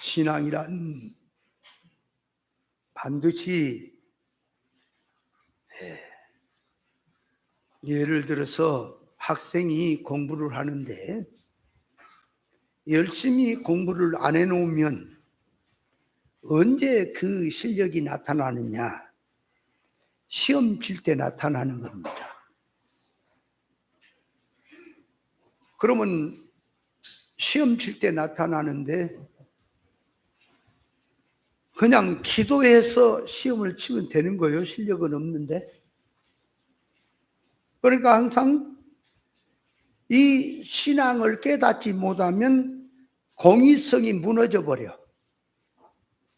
신앙이란 반드시 예를 들어서 학생이 공부를 하는데 열심히 공부를 안 해놓으면 언제 그 실력이 나타나느냐? 시험 칠 때 나타나는 겁니다. 그러면 시험 칠 때 나타나는데 그냥 기도해서 시험을 치면 되는 거예요. 실력은 없는데. 그러니까 항상 이 신앙을 깨닫지 못하면 공의성이 무너져 버려.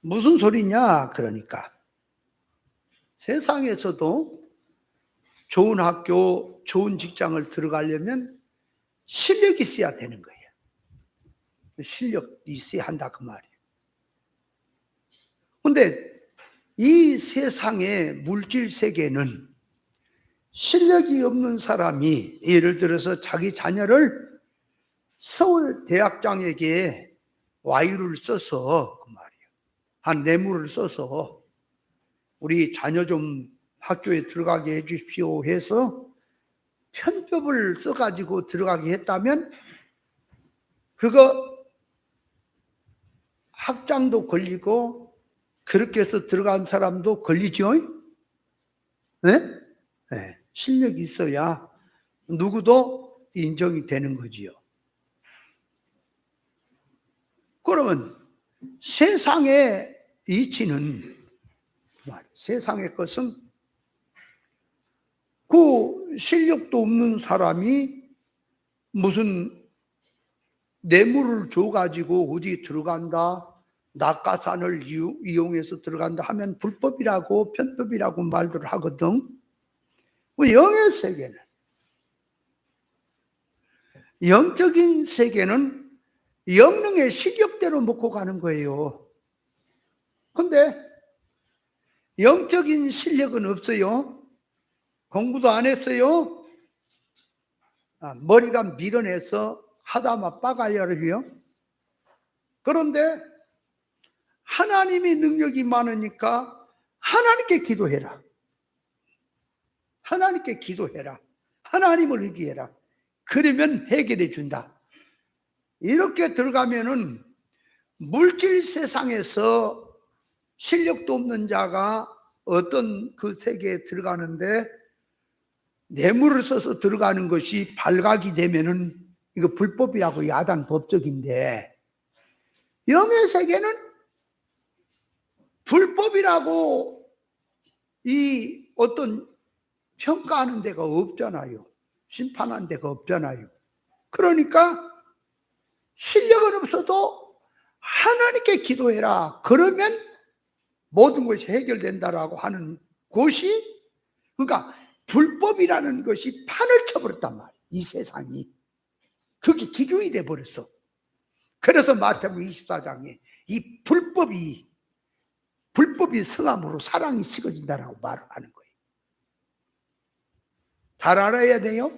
무슨 소리냐? 그러니까 세상에서도 좋은 학교, 좋은 직장을 들어가려면 실력이 있어야 되는 거예요. 실력이 있어야 한다 그 말이에요. 근데 이 세상의 물질 세계는 실력이 없는 사람이 예를 들어서 자기 자녀를 서울 대학장에게 와이를 써서 그 말이에요. 한 뇌물을 써서 우리 자녀 좀 학교에 들어가게 해 주십시오 해서 편법을 써가지고 들어가게 했다면 그거 학장도 걸리고 그렇게 해서 들어간 사람도 걸리죠? 네? 네. 실력이 있어야 누구도 인정이 되는 거지요. 그러면 세상의 이치는 세상의 것은 그 실력도 없는 사람이 무슨 뇌물을 줘가지고 어디 들어간다, 낙가산을 이용해서 들어간다 하면 불법이라고 편법이라고 말들 하거든. 영의 세계는, 영적인 세계는 영능의 실력대로 먹고 가는 거예요. 근데 영적인 실력은 없어요. 공부도 안 했어요. 머리가 밀어내서 하다마 빠가야를요. 그런데 하나님의 능력이 많으니까 하나님께 기도해라. 하나님께 기도해라. 하나님을 의지해라. 그러면 해결해 준다. 이렇게 들어가면은 물질 세상에서 실력도 없는 자가 어떤 그 세계에 들어가는데 뇌물을 써서 들어가는 것이 발각이 되면은 이거 불법이라고 야단 법적인데 영의 세계는 불법이라고 이 어떤 평가하는 데가 없잖아요. 심판하는 데가 없잖아요. 그러니까 실력은 없어도 하나님께 기도해라. 그러면 모든 것이 해결된다라고 하는 곳이, 그러니까 불법이라는 것이 판을 쳐버렸단 말이에요. 이 세상이. 그게 기준이 돼버렸어. 그래서 마태복음 24장에 이 불법이 성함으로 사랑이 식어진다라고 말을 하는 거예요. 잘 알아야 돼요.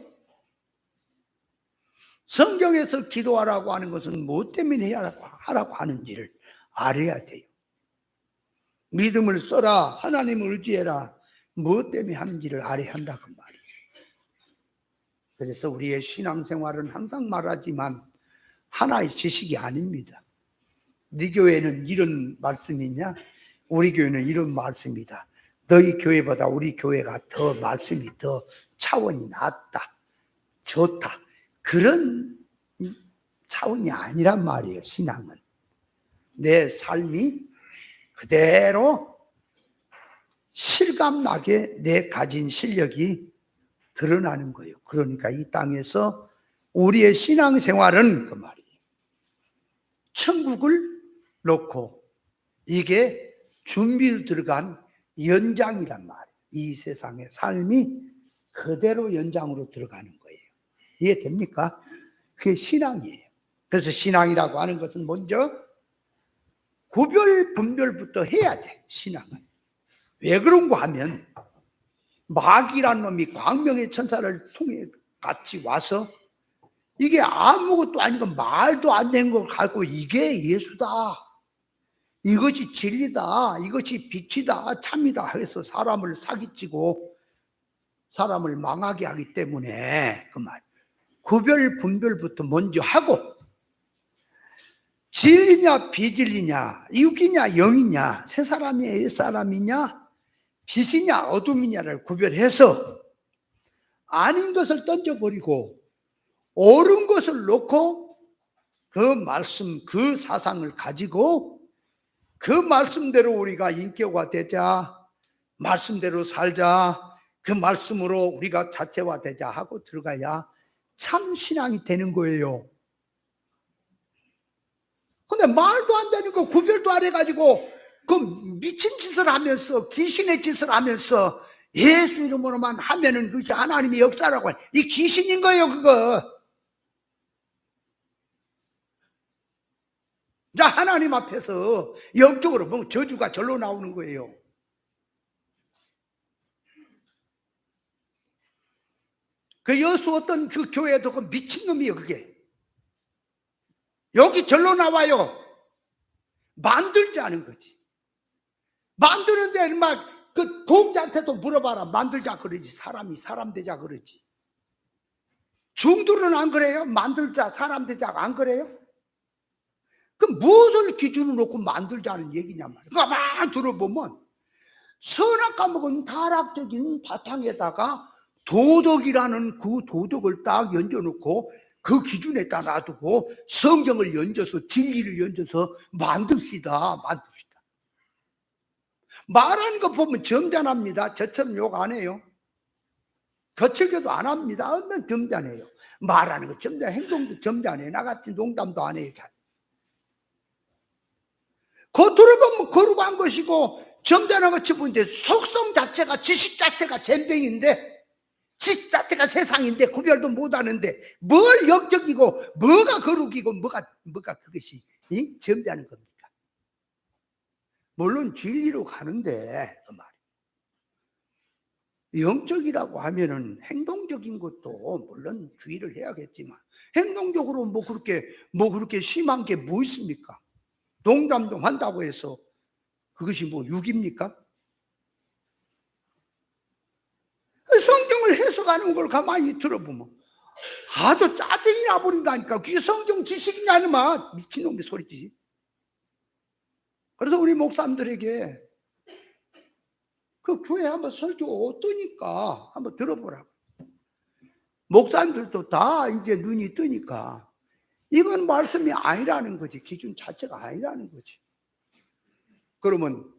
성경에서 기도하라고 하는 것은 무엇 때문에 하라고 하는지를 알아야 돼요. 믿음을 써라, 하나님을 의지해라, 무엇 때문에 하는지를 알아야 한다 그 말이에요. 그래서 우리의 신앙생활은 항상 말하지만 하나의 지식이 아닙니다. 네 교회는 이런 말씀이 있냐? 우리 교회는 이런 말씀이다. 너희 교회보다 우리 교회가 더 말씀이 더 차원이 낮다, 좋다, 그런 차원이 아니란 말이에요. 신앙은 내 삶이 그대로 실감나게 내 가진 실력이 드러나는 거예요. 그러니까 이 땅에서 우리의 신앙생활은 그 말이에요. 천국을 놓고 이게 준비로 들어간 연장이란 말이에요. 이 세상의 삶이 그대로 연장으로 들어가는 거예요. 이해됩니까? 그게 신앙이에요. 그래서 신앙이라고 하는 것은 먼저 구별 분별부터 해야 돼. 신앙은 왜 그런가 하면 마귀란 놈이 광명의 천사를 통해 같이 와서 이게 아무것도 아니고 말도 안 되는 걸 갖고 이게 예수다, 이것이 진리다, 이것이 빛이다, 참이다 해서 사람을 사기치고 사람을 망하게 하기 때문에 그 말 구별 분별부터 먼저 하고, 진리냐 비진리냐, 육이냐 영이냐, 새 사람이냐 옛 사람이냐, 빛이냐 어둠이냐를 구별해서 아닌 것을 던져버리고 옳은 것을 놓고 그 말씀, 그 사상을 가지고 그 말씀대로 우리가 인격화되자, 말씀대로 살자, 그 말씀으로 우리가 자체화되자 하고 들어가야 참 신앙이 되는 거예요. 근데 말도 안 되는 거 구별도 안 해가지고 그 미친 짓을 하면서, 귀신의 짓을 하면서 예수 이름으로만 하면은 그것이 하나님의 역사라고 해. 이 귀신인 거예요, 그거. 자, 하나님 앞에서 영적으로 보면 저주가 절로 나오는 거예요. 그 여수 어떤 그 교회도 그 미친놈이에요, 그게. 여기 절로 나와요. 만들자는 거지. 만드는데 막 그 공자한테도 물어봐라. 만들자 그러지. 사람이 사람 되자 그러지. 중들은 안 그래요? 만들자, 사람 되자 안 그래요? 그럼 무엇을 기준으로 놓고 만들자는 얘기냐 말이야. 가만 들어보면 선악 과목은 타락적인 바탕에다가 도덕이라는 그 도덕을 딱 얹어놓고 그 기준에다 놔두고 성경을 얹어서 진리를 얹어서 만듭시다. 말하는 거 보면 점잖합니다. 저처럼 욕 안 해요. 거칠게도 안 합니다. 얼마나 점잖해요. 말하는 거 점잖해. 행동도 점잖해. 나같이 농담도 안 해요. 겉으로 보면 거룩한 것이고 점잖한 것이 보이는데 속성 자체가, 지식 자체가 잼병인데, 지식 자체가 세상인데 구별도 못하는데 뭘 영적이고 뭐가 거룩이고 뭐가 그것이 점잖은 겁니까? 물론 진리로 가는데 그 말이에요. 영적이라고 하면은 행동적인 것도 물론 주의를 해야겠지만 행동적으로 뭐 그렇게 심한 게 뭐 있습니까? 농담 좀 한다고 해서 그것이 뭐 육입니까? 성경을 해석하는 걸 가만히 들어보면 아주 짜증이 나버린다니까. 그게 성경 지식이냐는 말, 미친놈의 소리지. 그래서 우리 목사님들에게 그 교회 한번 설교 어떠니까 한번 들어보라고. 목사님들도 다 이제 눈이 뜨니까 이건 말씀이 아니라는 거지. 기준 자체가 아니라는 거지. 그러면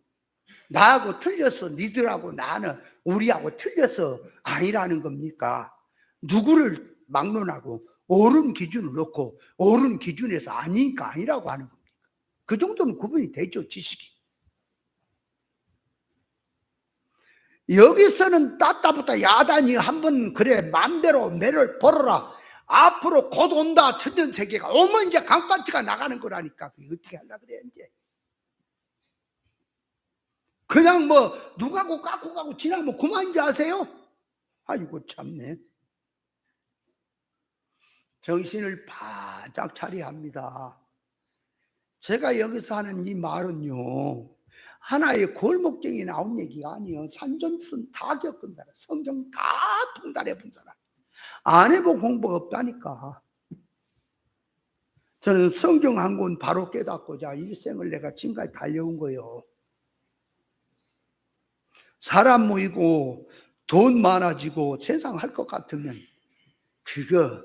나하고 틀렸어, 니들하고 나는 우리하고 틀렸어 아니라는 겁니까? 누구를 막론하고 옳은 기준을 놓고 옳은 기준에서 아니니까 아니라고 하는 겁니까? 그 정도는 구분이 되죠, 지식이. 여기서는 따따붙다 야단이 한번 그래 맘대로 매를 벌어라, 앞으로 곧 온다, 천년세계가 오면 이제 강판치가 나가는 거라니까. 그게 어떻게 하려고 그래. 이제 그냥 뭐 누가고 깎고 가고 지나면 그만인지 아세요? 아이고 참네. 정신을 바짝 차려야 합니다. 제가 여기서 하는 이 말은요, 하나의 골목정이 나온 얘기가 아니에요. 산전순 다 겪은 사람, 성경 다 통달해 본 사람, 안 해본 공부가 없다니까. 저는 성경 한 권 바로 깨닫고자 일생을 내가 지금까지 달려온 거예요. 사람 모이고 돈 많아지고 세상 할 것 같으면 그거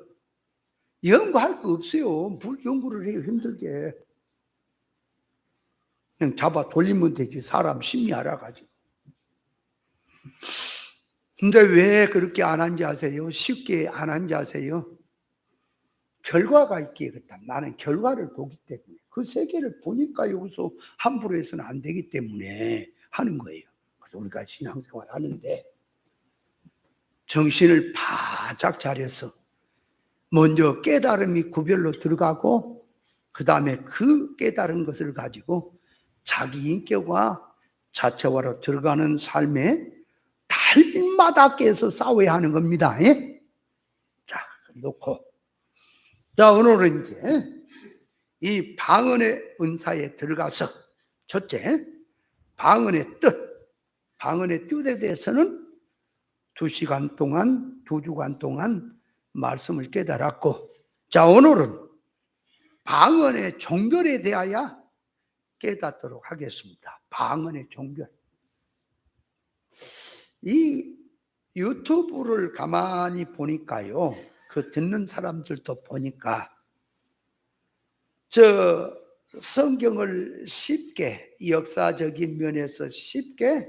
연구할 거 없어요. 뭘 연구를 해요, 힘들게. 그냥 잡아 돌리면 되지. 사람 심리 알아가지고. 근데 왜 그렇게 안 한지 아세요? 쉽게 안 한지 아세요? 결과가 있겠다. 나는 결과를 보기 때문에, 그 세계를 보니까 여기서 함부로 해서는 안 되기 때문에 하는 거예요. 그래서 우리가 신앙생활 하는데 정신을 바짝 차려서 먼저 깨달음이 구별로 들어가고 그 다음에 그 깨달은 것을 가지고 자기 인격화, 자체화로 들어가는 삶에 달마다 깨서 싸워야 하는 겁니다. 예? 자, 놓고. 자, 오늘은 이제 이 방언의 은사에 들어가서 첫째, 방언의 뜻. 방언의 뜻에 대해서는 2시간 동안, 2주간 동안 말씀을 깨달았고, 자, 오늘은 방언의 종별에 대하여 깨닫도록 하겠습니다. 방언의 종별. 이 유튜브를 가만히 보니까요, 그 듣는 사람들도 보니까 저 성경을 쉽게, 역사적인 면에서 쉽게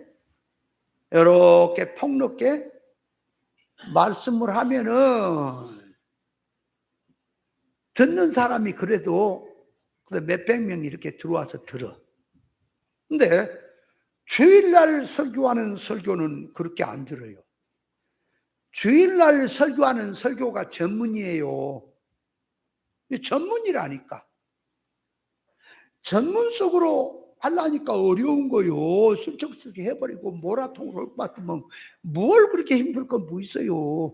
이렇게 폭넓게 말씀을 하면은 듣는 사람이 그래도 몇백 명 이렇게 들어와서 들어. 근데 주일날 설교하는 설교는 그렇게 안 들어요. 주일날 설교하는 설교가 전문이에요. 전문이라니까. 전문 속으로 하려니까 어려운 거요. 슬쩍슬쩍 해버리고 모라통으로 할 것 같으면 뭘 그렇게 힘들 건 뭐 있어요.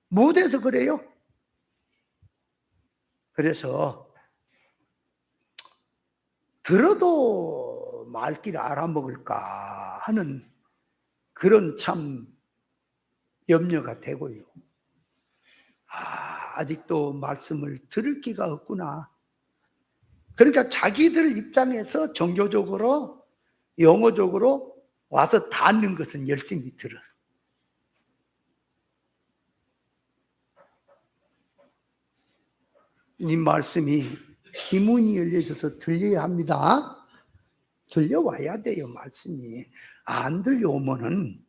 못해서 그래요. 그래서 들어도 말귀를 알아먹을까 하는 그런 참 염려가 되고요. 아직도 말씀을 들을 기가 없구나. 그러니까 자기들 입장에서 종교적으로, 영어적으로 와서 닿는 것은 열심히 들어. 이 말씀이 기문이 열려져서 들려야 합니다. 들려와야 돼요, 말씀이. 안 들려오면은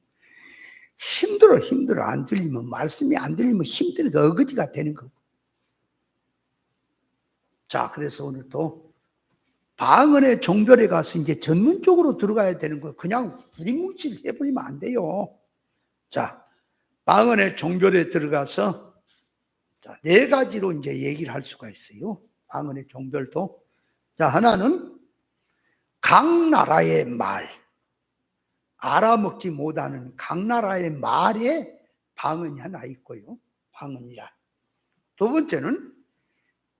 힘들어. 안 들리면, 말씀이 안 들리면 힘드니까 어거지가 되는 거고. 자, 그래서 오늘도 방언의 종별에 가서 이제 전문적으로 들어가야 되는 거예요. 그냥 부리뭉칠 해버리면 안 돼요. 자, 방언의 종별에 들어가서 자, 4가지로 이제 얘기를 할 수가 있어요. 방언의 종별도. 자, 하나는 각 나라의 말. 알아먹지 못하는 각 나라의 말에 방언이 하나 있고요. 방언이라. 두 번째는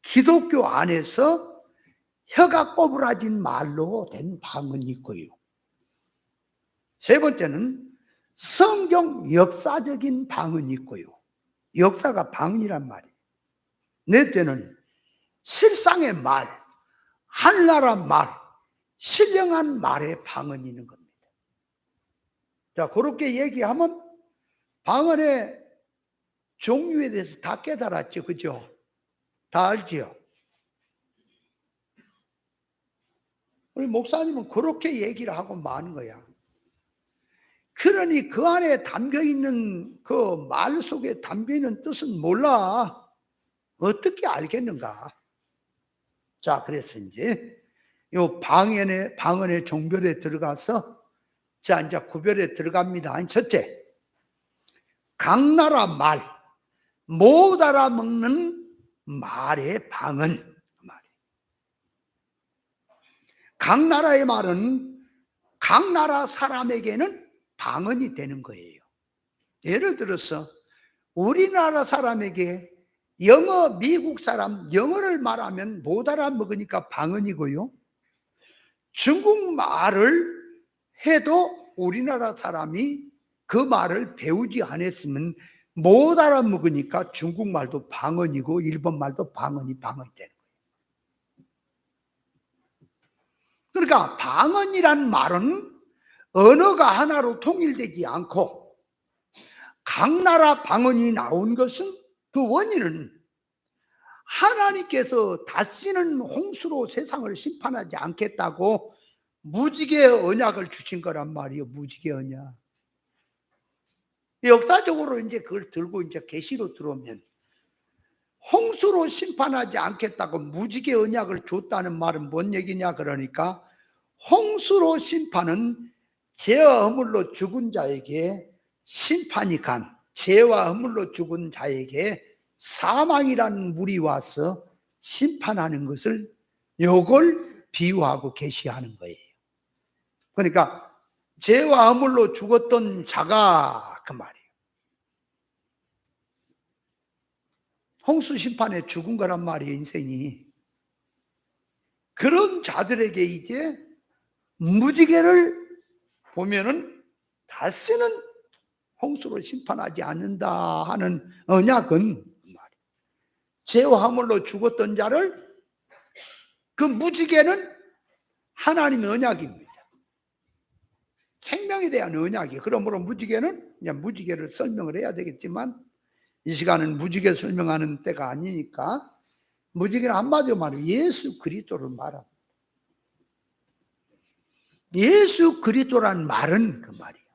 기독교 안에서 혀가 꼬부라진 말로 된 방언이 있고요. 세 번째는 성경 역사적인 방언이 있고요. 역사가 방언이란 말이에요. 넷째는 실상의 말, 하늘나라 말, 신령한 말의 방언이 있는 겁니다. 자, 그렇게 얘기하면 방언의 종류에 대해서 다 깨달았죠. 그죠? 다 알지요? 우리 목사님은 그렇게 얘기를 하고 마는 거야. 그러니 그 안에 담겨있는 그 말 속에 담겨있는 뜻은 몰라. 어떻게 알겠는가? 자, 그래서 이제 요 방언의 종별에 들어가서 자, 이제 구별에 들어갑니다. 첫째, 각 나라 말, 못 알아먹는 말의 방언. 각 나라의 말은 각 나라 사람에게는 방언이 되는 거예요. 예를 들어서 우리나라 사람에게 영어, 미국 사람 영어를 말하면 못 알아먹으니까 방언이고요. 중국말을 해도 우리나라 사람이 그 말을 배우지 않았으면 못 알아먹으니까 중국말도 방언이고 일본말도 방언이 되는 거예요. 그러니까 방언이란 말은 언어가 하나로 통일되지 않고 각 나라 방언이 나온 것은 그 원인은 하나님께서 다시는 홍수로 세상을 심판하지 않겠다고 무지개 언약을 주신 거란 말이에요. 무지개 언약. 역사적으로 이제 그걸 들고 이제 계시로 들어오면 홍수로 심판하지 않겠다고 무지개 언약을 줬다는 말은 뭔 얘기냐 그러니까 홍수로 심판은 죄와 허물로 죽은 자에게 심판이 간 죄와 허물로 죽은 자에게 사망이라는 물이 와서 심판하는 것을 요걸 비유하고 계시하는 거예요. 그러니까 죄와 허물로 죽었던 자가 그 말이에요. 홍수 심판에 죽은 거란 말이에요, 인생이. 그런 자들에게 이제 무지개를 보면은 다시는 홍수로 심판하지 않는다 하는 언약은 죄와 허물로 죽었던 자를, 그 무지개는 하나님의 언약입니다. 생명에 대한 언약이에요. 그러므로 무지개는 그냥 무지개를 설명을 해야 되겠지만 이 시간은 무지개 설명하는 때가 아니니까 무지개는 한마디로 말하면 예수 그리스도를 말합니다. 예수 그리스도란 말은 그 말이에요.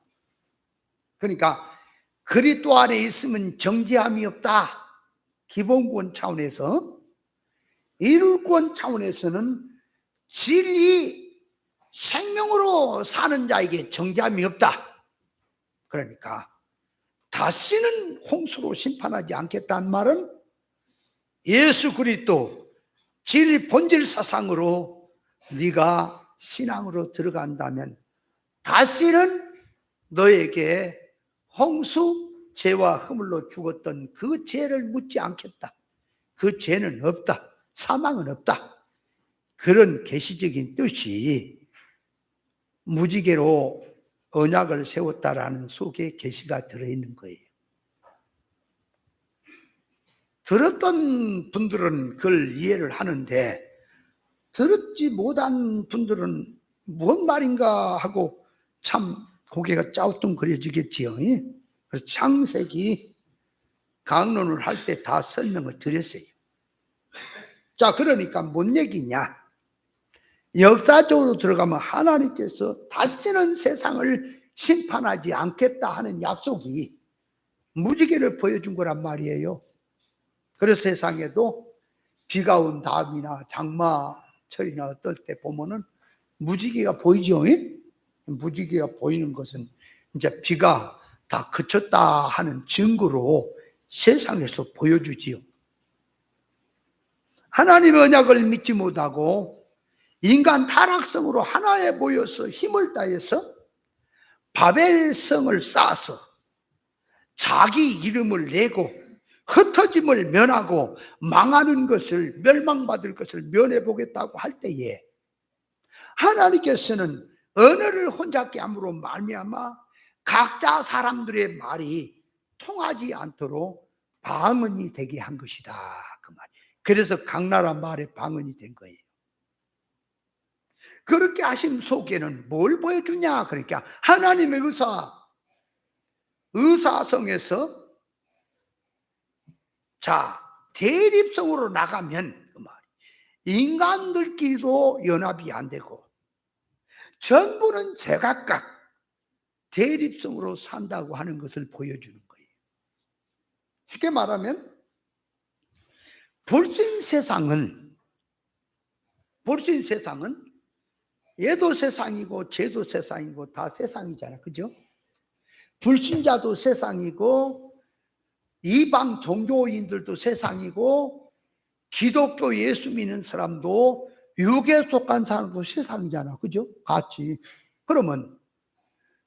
그러니까 그리스도 안에 있으면 정죄함이 없다. 기본권 차원에서, 이룰권 차원에서는 진리 생명으로 사는 자에게 정죄함이 없다. 그러니까 다시는 홍수로 심판하지 않겠다는 말은 예수 그리스도 진리 본질 사상으로 네가 신앙으로 들어간다면 다시는 너에게 홍수, 죄와 허물로 죽었던 그 죄를 묻지 않겠다. 그 죄는 없다. 사망은 없다. 그런 계시적인 뜻이 무지개로 언약을 세웠다라는 속에 계시가 들어있는 거예요. 들었던 분들은 그걸 이해를 하는데 들었지 못한 분들은 뭔 말인가 하고 참 고개가 짜우뚱거려지겠지요. 그래서 창세기 강론을 할 때 다 설명을 드렸어요. 자, 그러니까 뭔 얘기냐? 역사적으로 들어가면 하나님께서 다시는 세상을 심판하지 않겠다 하는 약속이 무지개를 보여준 거란 말이에요. 그래서 세상에도 비가 온 다음이나 장마철이나 어떨 때 보면은 무지개가 보이죠. 무지개가 보이는 것은 이제 비가 다 그쳤다 하는 증거로 세상에서 보여주지요. 하나님의 언약을 믿지 못하고 인간 타락성으로 하나에 모여서 힘을 다해서 바벨성을 쌓아서 자기 이름을 내고 흩어짐을 면하고 망하는 것을, 멸망받을 것을 면해보겠다고 할 때에 하나님께서는 언어를 혼잡게 함으로 말미암아 각자 사람들의 말이 통하지 않도록 방언이 되게 한 것이다, 그 말. 그래서 각 나라 말에 방언이 된 거예요. 그렇게 하신 속에는 뭘 보여주냐? 그러니까 하나님의 의사성에서 자, 대립성으로 나가면 그 말, 인간들끼리도 연합이 안 되고 전부는 제각각 대립성으로 산다고 하는 것을 보여주는 거예요. 쉽게 말하면 불신 세상은 얘도 세상이고 쟤도 세상이고 다 세상이잖아. 그죠? 불신자도 세상이고 이방 종교인들도 세상이고 기독교 예수 믿는 사람도 육에 속한 사람도 세상이잖아. 그죠? 같이. 그러면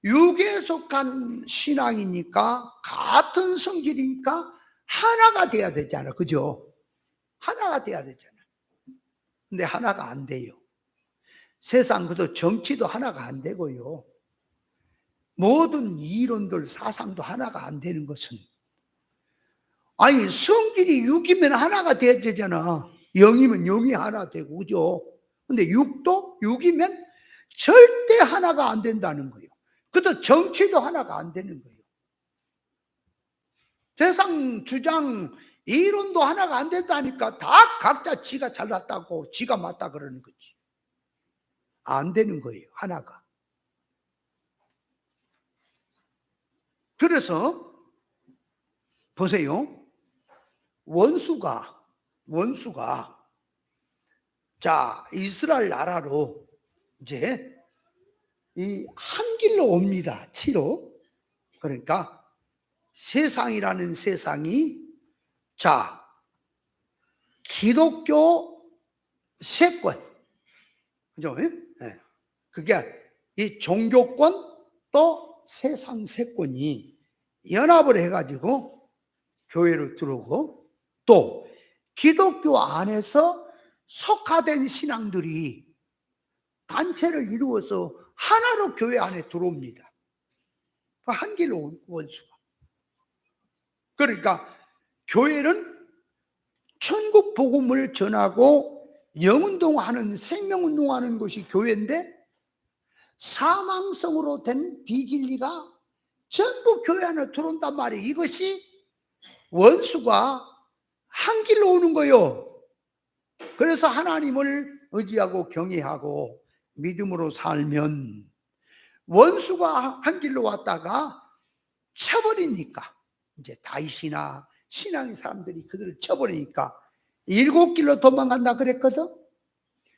육에 속한 신앙이니까 같은 성질이니까 하나가 돼야 되잖아. 그죠? 하나가 돼야 되잖아. 근데 하나가 안 돼요. 세상 그도 정치도 하나가 안 되고요. 모든 이론들 사상도 하나가 안 되는 것은 아니 성질이 육이면 하나가 돼야 되잖아. 영이면 영이 하나 되고 그죠? 근데 육도 육이면 절대 하나가 안 된다는 거예요. 그것도 정치도 하나가 안 되는 거예요. 세상 주장 이론도 하나가 안 된다니까 다 각자 지가 잘났다고 지가 맞다 그러는 거지. 안 되는 거예요. 하나가. 그래서 보세요. 원수가 자 이스라엘 나라로 이제 이 한 길로 옵니다. 치로. 그러니까 세상이라는 세상이 자 기독교 세권 그죠? 네. 그게 이 종교권 또 세상 세권이 연합을 해가지고 교회로 들어오고 또 기독교 안에서 속화된 신앙들이 단체를 이루어서 하나로 교회 안에 들어옵니다. 한 길로 원수가. 그러니까 교회는 천국 복음을 전하고 영운동하는, 생명운동하는 것이 교회인데, 사망성으로 된 비진리가 전부 교회 안에 들어온단 말이에요. 이것이 원수가 한 길로 오는 거예요. 그래서 하나님을 의지하고 경외하고 믿음으로 살면 원수가 한 길로 왔다가 쳐버리니까, 이제 다윗이나 신앙의 사람들이 그들을 쳐버리니까 7길로 도망간다 그랬거든.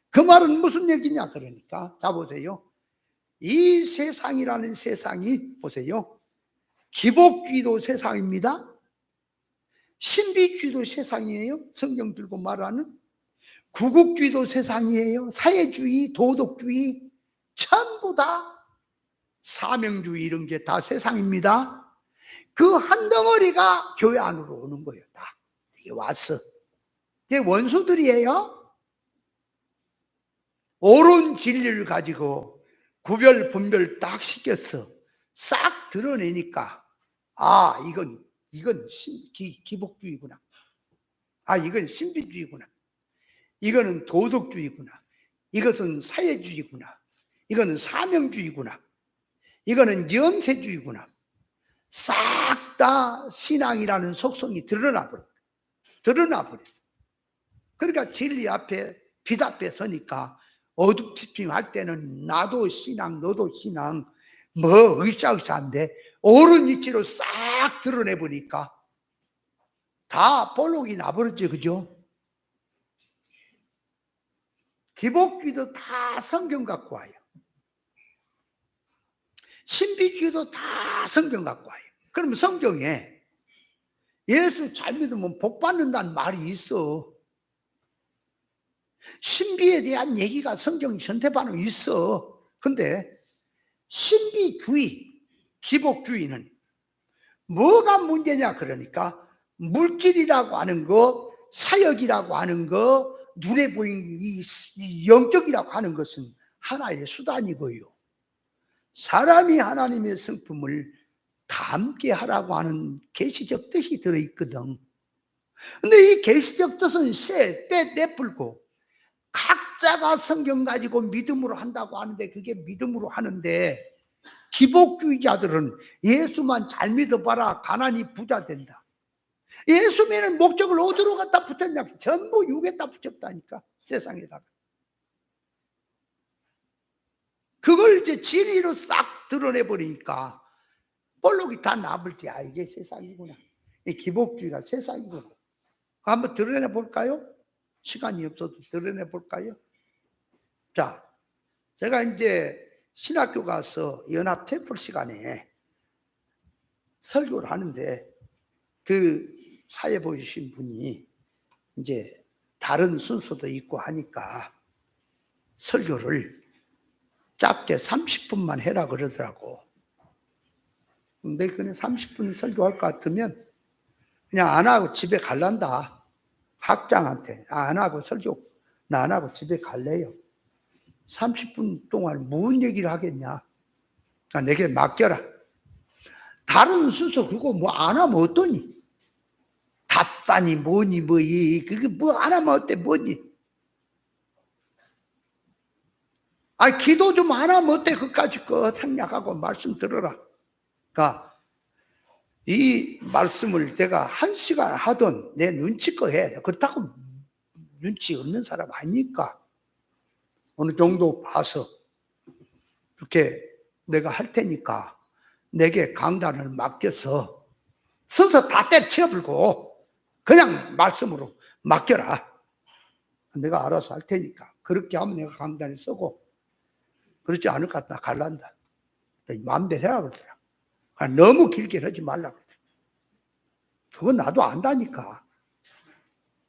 그 말은 무슨 얘기냐 그러니까, 자 보세요. 이 세상이라는 세상이 보세요, 기복주의도 세상입니다. 신비주의도 세상이에요. 성경 들고 말하는 구국주의도 세상이에요. 사회주의, 도덕주의, 전부 다 사명주의, 이런 게 다 세상입니다. 그 한 덩어리가 교회 안으로 오는 거예요. 다 이게 왔어. 이게 원수들이에요. 옳은 진리를 가지고 구별 분별 딱 시켰어. 싹 드러내니까, 아, 이건 기복주의구나. 아, 이건 신비주의구나. 이거는 도덕주의구나. 이것은 사회주의구나. 이거는 사명주의구나. 이거는 염세주의구나. 싹 다 신앙이라는 속성이 드러나 버렸어. 그러니까 진리 앞에, 빛 앞에 서니까 어둡집중할 때는 나도 신앙, 너도 신앙, 뭐 으쌰으쌰한데 옳은 위치로 싹 드러내 보니까 다 볼록이 나버렸죠. 그죠? 기복주의도 다 성경 갖고 와요. 신비주의도 다 성경 갖고 와요. 그럼 성경에 예수 잘 믿으면 복 받는다는 말이 있어. 신비에 대한 얘기가 성경 전체반응 있어. 근데 신비주의, 기복주의는 뭐가 문제냐 그러니까, 물질이라고 하는 거, 사역이라고 하는 거, 눈에 보이는 이 영적이라고 하는 것은 하나의 수단이고요. 사람이 하나님의 성품을 담게 하라고 하는 계시적 뜻이 들어있거든. 근데 이 계시적 뜻은 내풀고 각자가 성경 가지고 믿음으로 한다고 하는데, 그게 믿음으로 하는데, 기복주의자들은 예수만 잘 믿어봐라, 가난이 부자 된다. 예수 믿는 목적을 어디로 갖다 붙였냐? 전부 육에다 붙였다니까, 세상에다가. 그걸 이제 진리로 싹 드러내버리니까 볼록이 다 나불지. 아, 이게 세상이구나. 이 기복주의가 세상이구나. 한번 드러내 볼까요? 시간이 없어도 드러내 볼까요? 자, 제가 이제 신학교 가서 연합 테이프 시간에 설교를 하는데, 그 사회 보이신 분이 이제 다른 순서도 있고 하니까 설교를 짧게 30분만 해라 그러더라고. 근데 그냥 30분 설교할 것 같으면 그냥 안 하고 집에 갈란다. 학장한테 안 하고 설교 나 안 하고 집에 갈래요. 30분 동안 무슨 얘기를 하겠냐. 그러니까 내게 맡겨라. 다른 순서 그거 뭐 안 하면 어떠니? 답단이 뭐니 뭐이, 그게 뭐 안 하면 어때 뭐니? 아, 기도 좀 안 하면 어때? 그까짓 거 생략하고 말씀 들어라. 그러니까 이 말씀을 내가 1시간 하던 내 눈치껏 해. 그렇다고 눈치 없는 사람 아니니까 어느 정도 봐서 이렇게 내가 할 테니까 내게 강단을 맡겨서 서서 다 때려치워버리고 그냥 말씀으로 맡겨라. 내가 알아서 할 테니까. 그렇게 하면 내가 강단을 쓰고, 그렇지 않을 것 같다 갈란다. 마음대로 해라 그러더라. 너무 길게 하지 말라고. 그건 나도 안다니까.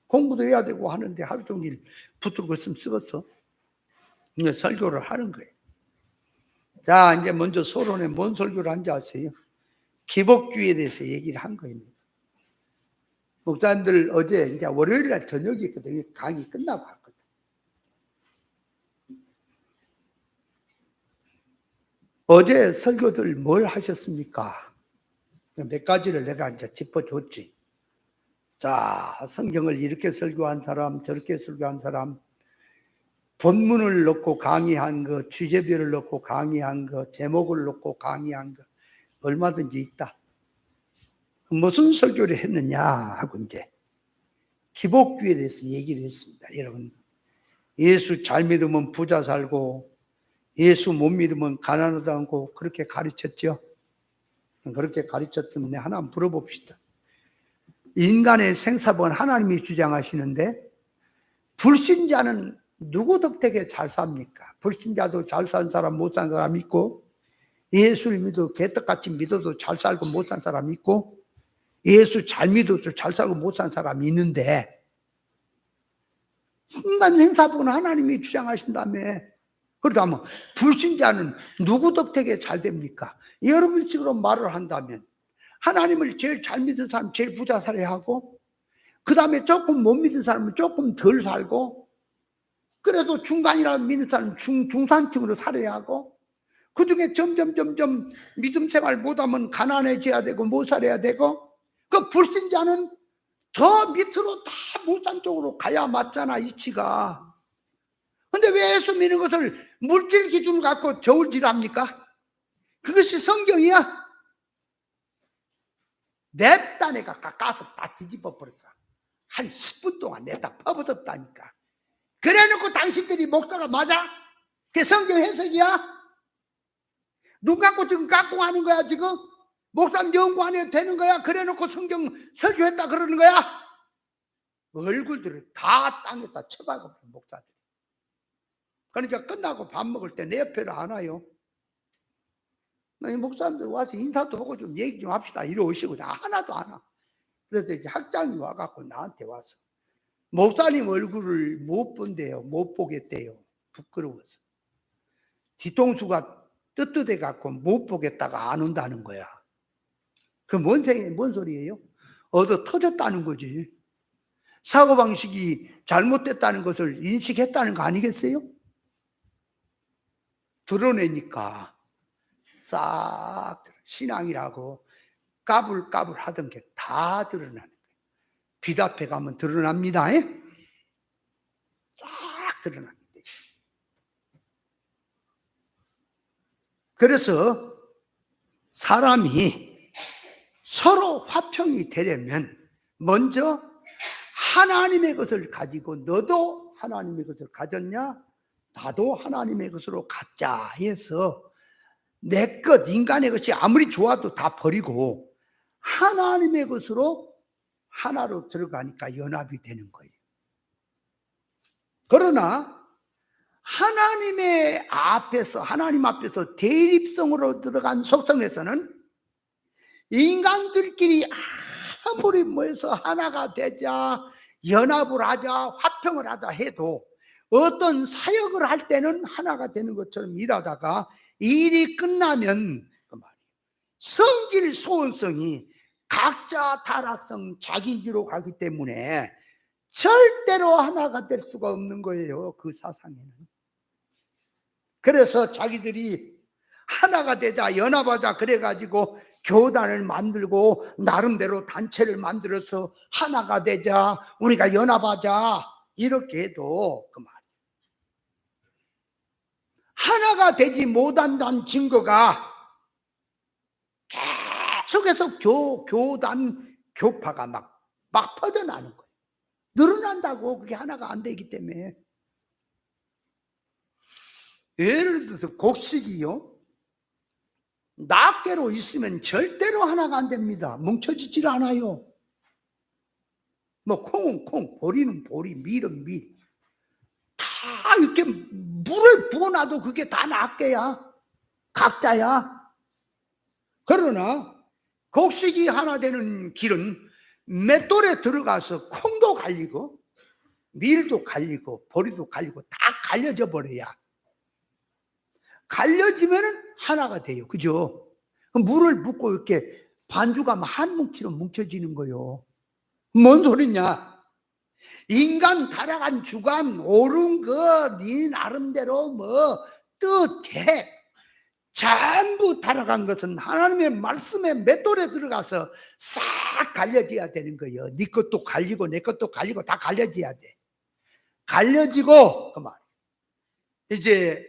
공부도 해야 되고 하는데 하루 종일 붙들고 있으면 쓰겠어. 이제 설교를 하는 거예요. 자, 이제 먼저 서론에 뭔 설교를 한지 아세요? 기복주의에 대해서 얘기를 한 거예요. 목사님들 어제 이제 월요일 날 저녁이거든요. 강의 끝나고 왔거든. 어제 설교들 뭘 하셨습니까? 몇 가지를 내가 이제 짚어줬지. 자, 성경을 이렇게 설교한 사람, 저렇게 설교한 사람, 본문을 넣고 강의한 거, 주제별을 넣고 강의한 거, 제목을 넣고 강의한 거, 얼마든지 있다. 무슨 설교를 했느냐 하고 이제 기복주의에 대해서 얘기를 했습니다. 여러분, 예수 잘 믿으면 부자 살고 예수 못 믿으면 가난하다 않고 그렇게 가르쳤죠. 그렇게 가르쳤으면 하나 물어봅시다. 인간의 생사본 하나님이 주장하시는데 불신자는 누구 덕택에 잘 삽니까? 불신자도 잘 산 사람 못 산 사람 있고, 예수를 믿어도 개떡같이 믿어도 잘 살고 못 산 사람 있고, 예수 잘 믿어도 잘 살고 못 산 사람이 있는데, 인간 생사본 하나님이 주장하신다며. 그렇다면 불신자는 누구 덕택에 잘 됩니까? 여러분식으로 말을 한다면 하나님을 제일 잘 믿은 사람 제일 부자 살아야 하고, 그 다음에 조금 못 믿은 사람은 조금 덜 살고, 그래도 중간이라고 믿는 사람은 중산층으로 살아야 하고, 그 중에 점점 믿음 생활 못하면 가난해져야 되고 못 살아야 되고, 그 불신자는 더 밑으로 다 못산 쪽으로 가야 맞잖아, 이치가. 근데 왜 예수 믿는 것을 물질 기준을 갖고 저울질합니까? 그것이 성경이야? 냅다 내가 가까서 다 뒤집어 버렸어. 한 10분 동안 냅다 퍼붓었다니까. 그래 놓고 당신들이 목사가 맞아? 그게 성경 해석이야? 눈 감고 지금 깍꿍하는 거야 지금? 목사님 연구 안 해도 되는 거야? 그래 놓고 성경 설교했다 그러는 거야? 얼굴들을 다 땅에다 쳐박아버린 목사들. 그러니까 끝나고 밥 먹을 때 내 옆에를 안 와요. 목사님들 와서 인사도 하고 좀 얘기 좀 합시다 이리 오시고 하나도 안 와. 그래서 이제 학장이 와갖고 나한테 와서 목사님 얼굴을 못 본대요. 못 보겠대요. 부끄러워서. 뒤통수가 뜨뜻해 갖고 못 보겠다가 안 온다는 거야. 그 뭔 소리예요? 얻어 터졌다는 거지. 사고방식이 잘못됐다는 것을 인식했다는 거 아니겠어요? 드러내니까 싹 신앙이라고 까불까불 하던 게 다 드러나는 거예요. 빛 앞에 가면 드러납니다. 쫙 드러납니다. 그래서 사람이 서로 화평이 되려면 먼저 하나님의 것을 가지고 너도 하나님의 것을 가졌냐? 나도 하나님의 것으로 갖자 해서 내 것, 인간의 것이 아무리 좋아도 다 버리고 하나님의 것으로 하나로 들어가니까 연합이 되는 거예요. 그러나 하나님 앞에서 대립성으로 들어간 속성에서는 인간들끼리 아무리 모여서 하나가 되자, 연합을 하자, 화평을 하자 해도 어떤 사역을 할 때는 하나가 되는 것처럼 일하다가 일이 끝나면 그 말이에요. 성질 소원성이 각자 타락성 자기기로 가기 때문에 절대로 하나가 될 수가 없는 거예요. 그 사상에는. 그래서 자기들이 하나가 되자, 연합하자 그래가지고 교단을 만들고 나름대로 단체를 만들어서 하나가 되자, 우리가 연합하자 이렇게 해도 그 말이에요. 하나가 되지 못한다는 증거가 계속해서 교단, 교파가 막 퍼져나는 거예요. 늘어난다고. 그게 하나가 안 되기 때문에. 예를 들어서 곡식이요, 낱개로 있으면 절대로 하나가 안 됩니다. 뭉쳐지질 않아요. 뭐 콩은 콩, 보리는 보리, 밀은 밀. 다 이렇게 물을 부어놔도 그게 다 낱개야. 각자야. 그러나 곡식이 하나 되는 길은 맷돌에 들어가서 콩도 갈리고 밀도 갈리고 보리도 갈리고 다 갈려져 버려야, 갈려지면은 하나가 돼요. 그죠? 물을 붓고 이렇게 반죽하면 한 뭉치로 뭉쳐지는 거요. 뭔 소리냐? 인간 타락한 주관 옳은 거 네 나름대로 뭐 뜻, 계획 전부 타락한 것은 하나님의 말씀의 맷돌에 들어가서 싹 갈려져야 되는 거예요. 네 것도 갈리고 내 것도 갈리고 다 갈려져야 돼. 갈려지고 그만 이제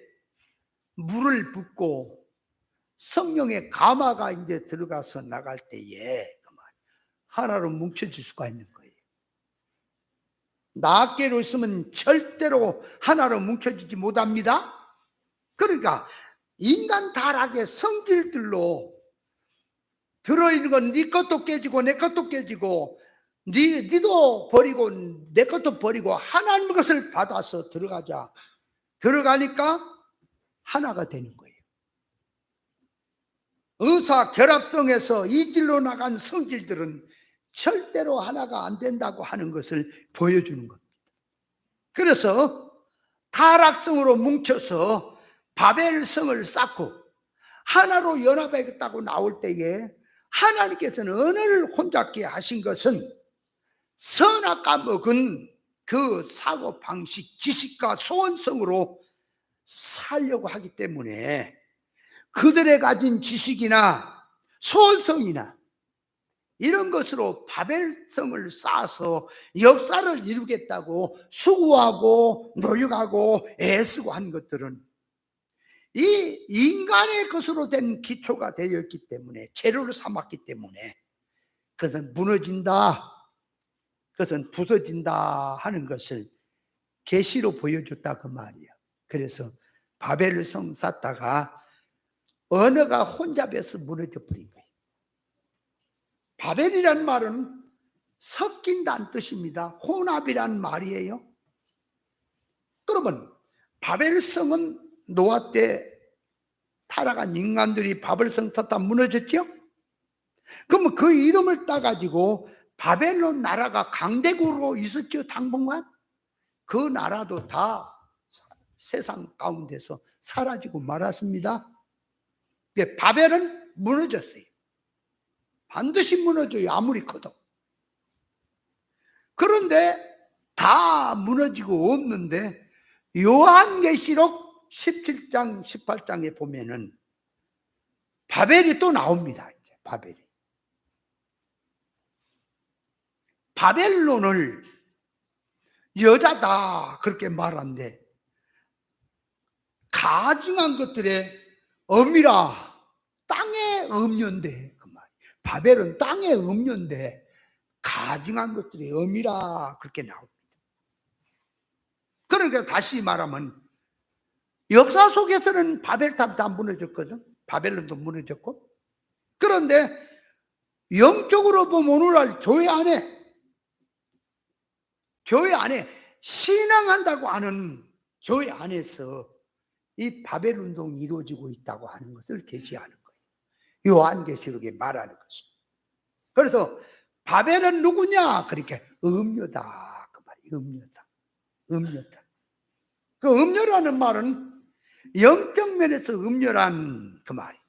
물을 붓고 성령의 가마가 이제 들어가서 나갈 때에 그만 하나로 뭉쳐질 수가 있는 거예요. 낱개로 있으면 절대로 하나로 뭉쳐지지 못합니다. 그러니까 인간 타락의 성질들로 들어있는 건 네 것도 깨지고 내 것도 깨지고 니도 버리고 내 것도 버리고 하나님의 것을 받아서 들어가니까 하나가 되는 거예요. 의사 결합성에서 이질로 나간 성질들은 절대로 하나가 안 된다고 하는 것을 보여주는 겁니다. 그래서 타락성으로 뭉쳐서 바벨성을 쌓고 하나로 연합하겠다고 나올 때에 하나님께서는 언어를 혼잡게 하신 것은 선악과 먹은 그 사고방식, 지식과 소원성으로 살려고 하기 때문에 그들의 가진 지식이나 소원성이나 이런 것으로 바벨성을 쌓아서 역사를 이루겠다고 수고하고 노력하고 애쓰고 한 것들은 이 인간의 것으로 된 기초가 되어 있기 때문에 재료를 삼았기 때문에 그것은 무너진다, 그것은 부서진다 하는 것을 계시로 보여줬다 그 말이야. 그래서 바벨성 쌓다가 언어가 혼잡해서 무너져 버린 거예요. 바벨이란 말은 섞인다는 뜻입니다. 혼합이란 말이에요. 그러면 바벨성은 노아 때 타락한 인간들이 바벨성 탔다 무너졌죠? 그러면 그 이름을 따가지고 바벨론 나라가 강대국으로 있었죠, 당분간. 그 나라도 다 세상 가운데서 사라지고 말았습니다. 바벨은 무너졌어요. 반드시 무너져요, 아무리 커도. 그런데 다 무너지고 없는데 요한계시록 17장 18장에 보면은 바벨이 또 나옵니다. 이제 바벨론을 여자다 그렇게 말하는데 가증한 것들의 엄이라, 땅의 음녀인데 그 말. 바벨은 땅의 음녀인데 가증한 것들의 엄이라 그렇게 나옵니다. 그러니까 다시 말하면 역사 속에서는 바벨탑 다 무너졌거든. 바벨론도 무너졌고. 그런데 영적으로 보면 오늘날 교회 안에 신앙한다고 하는 교회 안에서 이 바벨 운동이 이루어지고 있다고 하는 것을 계시하는 거예요. 요한계시록에 말하는 것입니다. 그래서 바벨은 누구냐? 그렇게 음녀다 그 말이에요. 음녀다. 그 음녀라는 말은 영적 면에서 음녀란 그 말이에요.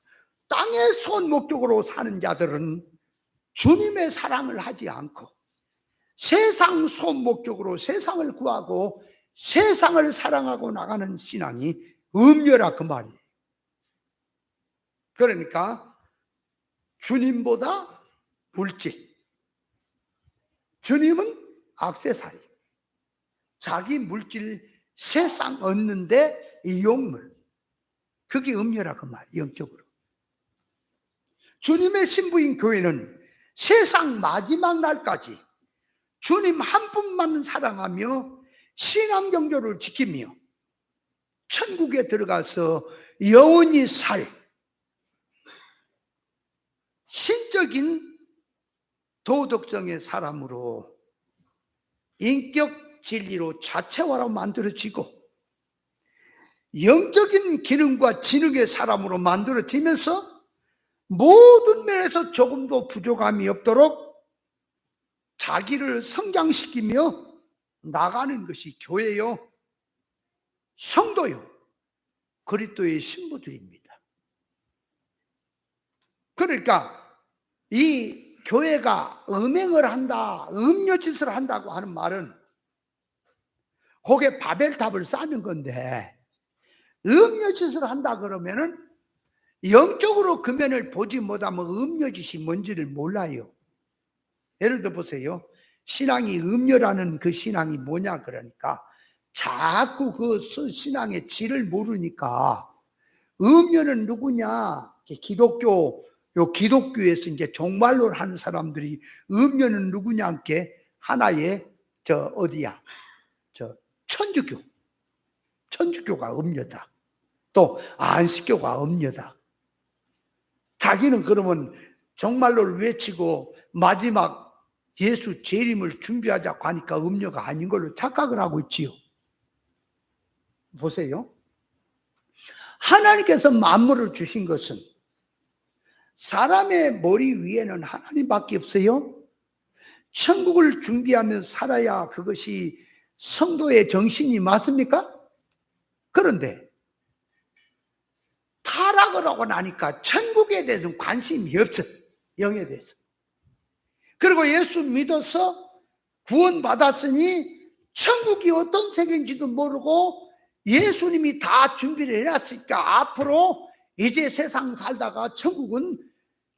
땅의 손 목적으로 사는 자들은 주님의 사랑을 하지 않고 세상 손 목적으로 세상을 구하고 세상을 사랑하고 나가는 신앙이 음녀라 그 말이에요. 그러니까 주님보다 물질, 주님은 액세서리, 자기 물질 세상 얻는데 이용물, 그게 음녀라 그 말이에요. 영적으로 주님의 신부인 교회는 세상 마지막 날까지 주님 한 분만 사랑하며 신앙 경조를 지키며 천국에 들어가서 영원히 살 신적인 도덕성의 사람으로 인격 진리로 자체화로 만들어지고 영적인 기능과 지능의 사람으로 만들어지면서 모든 면에서 조금도 부족함이 없도록 자기를 성장시키며 나가는 것이 교회요, 성도요, 그리스도의 신부들입니다. 그러니까 이 교회가 음행을 한다, 음료짓을 한다고 하는 말은 거기에 바벨탑을 쌓는 건데, 음료짓을 한다 그러면은 영적으로 그 면을 보지 못하면 음료짓이 뭔지를 몰라요. 예를 들어 보세요. 신앙이 음료라는 그 신앙이 뭐냐 그러니까 자꾸 그 신앙의 질을 모르니까 음료는 누구냐? 기독교에서 이제 종말론을 하는 사람들이 음료는 누구냐? 게 하나의 천주교. 천주교가 음료다. 또 안식교가 음료다. 자기는 그러면 종말론을 외치고 마지막 예수 재림을 준비하자고 하니까 음료가 아닌 걸로 착각을 하고 있지요. 보세요. 하나님께서 만물을 주신 것은 사람의 머리 위에는 하나님밖에 없어요. 천국을 준비하며 살아야 그것이 성도의 정신이 맞습니까? 그런데 타락을 하고 나니까 천국에 대해서는 관심이 없어. 영에 대해서. 그리고 예수 믿어서 구원받았으니 천국이 어떤 세계인지도 모르고 예수님이 다 준비를 해놨으니까 앞으로 이제 세상 살다가 천국은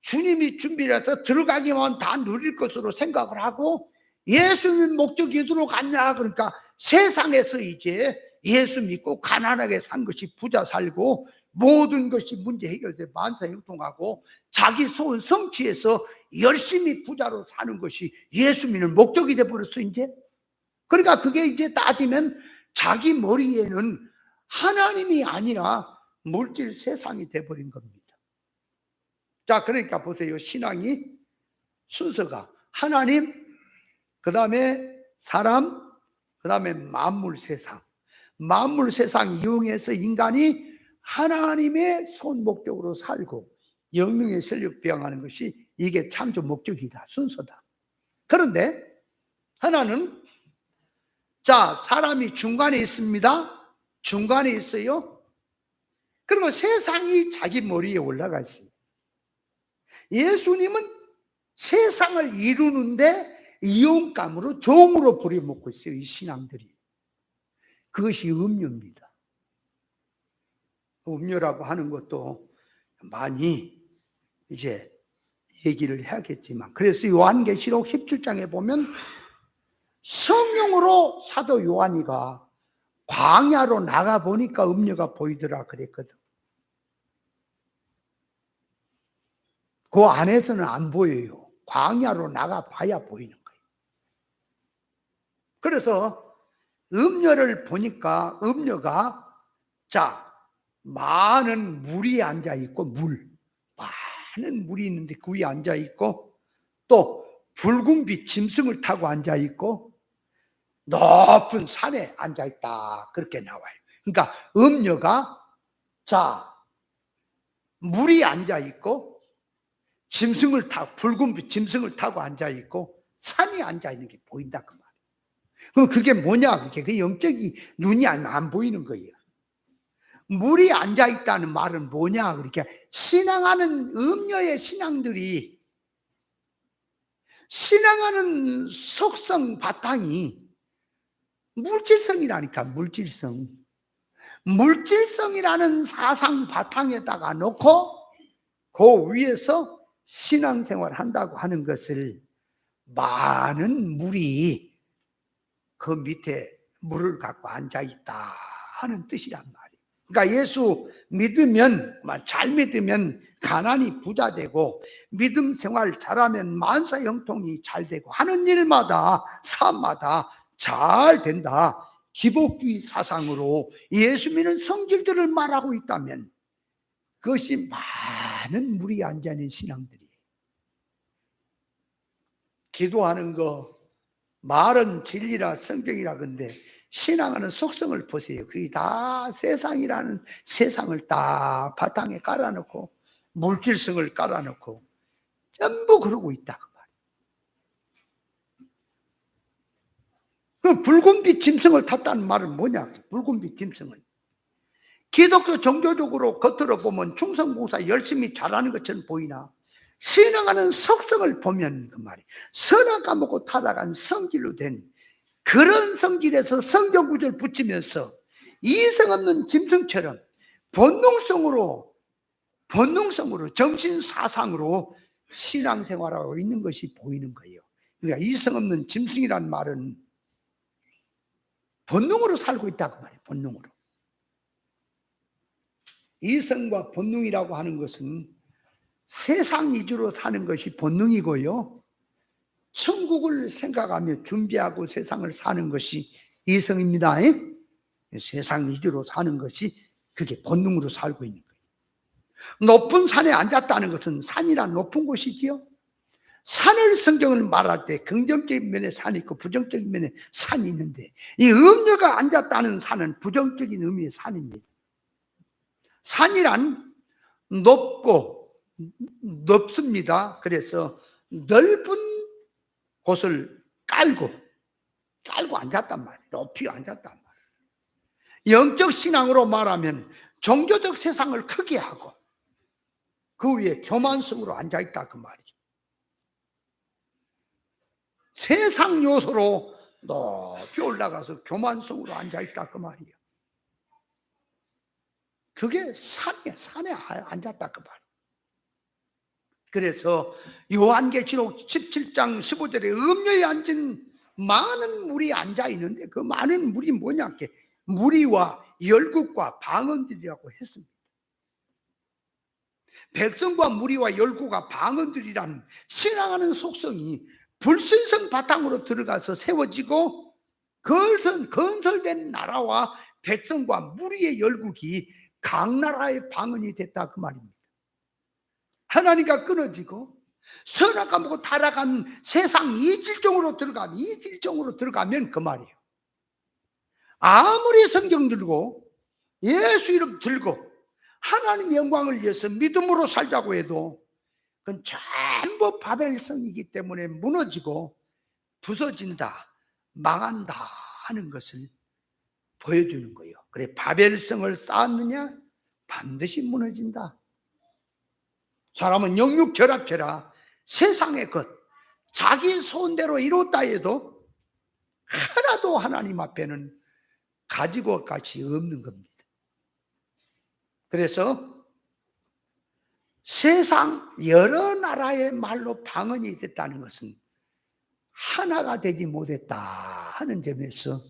주님이 준비를 해서 들어가기만 다 누릴 것으로 생각을 하고 예수님 목적이 어디로 갔냐 그러니까 세상에서 이제 예수 믿고 가난하게 산 것이 부자 살고 모든 것이 문제 해결돼 만사형통하고 자기 소원 성취해서 열심히 부자로 사는 것이 예수 믿는 목적이 돼버렸어 이제. 그러니까 그게 이제 따지면 자기 머리에는 하나님이 아니라 물질 세상이 돼버린 겁니다. 자, 그러니까 보세요. 신앙이 순서가 하나님, 그 다음에 사람, 그 다음에 만물 세상. 만물 세상 이용해서 인간이 하나님의 손 목적으로 살고 영능의 실력 배양하는 것이 이게 참조 목적이다. 순서다. 그런데 하나는 자, 사람이 중간에 있습니다. 중간에 있어요. 그리고 세상이 자기 머리에 올라가 있습니다. 예수님은 세상을 이루는데 이용감으로 종으로 부려먹고 있어요. 이 신앙들이. 그것이 음료입니다. 음료라고 하는 것도 많이 이제 얘기를 해야겠지만 그래서 요한계시록 17장에 보면 성령으로 사도 요한이가 광야로 나가보니까 음료가 보이더라 그랬거든. 그 안에서는 안 보여요. 광야로 나가봐야 보이는 거예요. 그래서 음료를 보니까 음료가 많은 물이 앉아있고 많은 물이 있는데 그 위에 앉아있고 또 붉은 빛 짐승을 타고 앉아있고 높은 산에 앉아있다 그렇게 나와요. 그러니까 음료가 물이 앉아있고 짐승을 타고 붉은 빛 짐승을 타고 앉아있고 산이 앉아있는 게 보인다 그 말이에요. 그럼 그게 뭐냐? 그게 그 영적이 눈이 안 보이는 거예요. 물이 앉아있다는 말은 뭐냐? 그렇게 신앙하는 음료의 신앙들이 신앙하는 속성 바탕이 물질성이라니까. 물질성이라는 사상 바탕에다가 놓고 그 위에서 신앙생활 한다고 하는 것을 많은 물이 그 밑에 물을 갖고 앉아있다 하는 뜻이란 말이에요. 그러니까 예수 믿으면, 잘 믿으면 가난이 부자 되고 믿음 생활 잘하면 만사 형통이 잘 되고 하는 일마다 삶마다 잘 된다. 기복주의 사상으로 예수 믿는 성질들을 말하고 있다면 그것이 많은 물이 앉아있는 신앙들이에요. 기도하는 거 말은 진리라 성경이라 근데 신앙하는 속성을 보세요. 그게 다 세상이라는 세상을 다 바탕에 깔아놓고 물질성을 깔아놓고 전부 그러고 있다 그 말이에요. 그 붉은빛 짐승을 탔다는 말은 뭐냐? 붉은빛 짐승은 기독교 종교적으로 겉으로 보면 충성봉사 열심히 잘하는 것처럼 보이나 신앙하는 속성을 보면 그 말이에요. 선악 까먹고 타락한 성질로 된 그런 성질에서 성경구절 붙이면서 이성 없는 짐승처럼 본능성으로 본능성으로 정신 사상으로 신앙생활하고 있는 것이 보이는 거예요. 그러니까 이성 없는 짐승이란 말은 본능으로 살고 있다고 말해요. 본능으로. 이성과 본능이라고 하는 것은 세상 위주로 사는 것이 본능이고요, 천국을 생각하며 준비하고 세상을 사는 것이 이성입니다. 세상 위주로 사는 것이 그게 본능으로 살고 있는 거예요. 높은 산에 앉았다는 것은 산이란 높은 곳이지요. 산을 성경을 말할 때 긍정적인 면에 산이 있고 부정적인 면에 산이 있는데, 이 음녀가 앉았다는 산은 부정적인 의미의 산입니다. 산이란 높고 넓습니다. 그래서 넓은 곳을 깔고 앉았단 말이에요. 높이 앉았단 말이에요. 영적 신앙으로 말하면 종교적 세상을 크게 하고 그 위에 교만성으로 앉아있다 그 말이에요. 세상 요소로 높이 올라가서 교만성으로 앉아있다 그 말이에요. 그게 산에 앉았다 그 말이에요. 그래서 요한계시록 17장 15절에 음녀에 앉은 많은 물이 앉아있는데, 그 많은 물이 뭐냐, 무리와 열국과 방언들이라고 했습니다. 백성과 무리와 열국과 방언들이란 신앙하는 속성이 불신성 바탕으로 들어가서 세워지고 건설된 나라와 백성과 무리의 열국이 각 나라의 방언이 됐다 그 말입니다. 하나님과 끊어지고 선악과 먹고 타락한 세상 이질적으로 들어가면 그 말이에요. 아무리 성경 들고 예수 이름 들고 하나님 영광을 위해서 믿음으로 살자고 해도 그건 전부 바벨성이기 때문에 무너지고 부서진다, 망한다 하는 것을 보여주는 거예요. 그래, 바벨성을 쌓았느냐 반드시 무너진다. 사람은 영육 결합체라 세상의 것 자기 손대로 이뤘다 해도 하나도 하나님 앞에는 가지고 갈 것이 없는 겁니다. 그래서 세상 여러 나라의 말로 방언이 됐다는 것은 하나가 되지 못했다 하는 점에서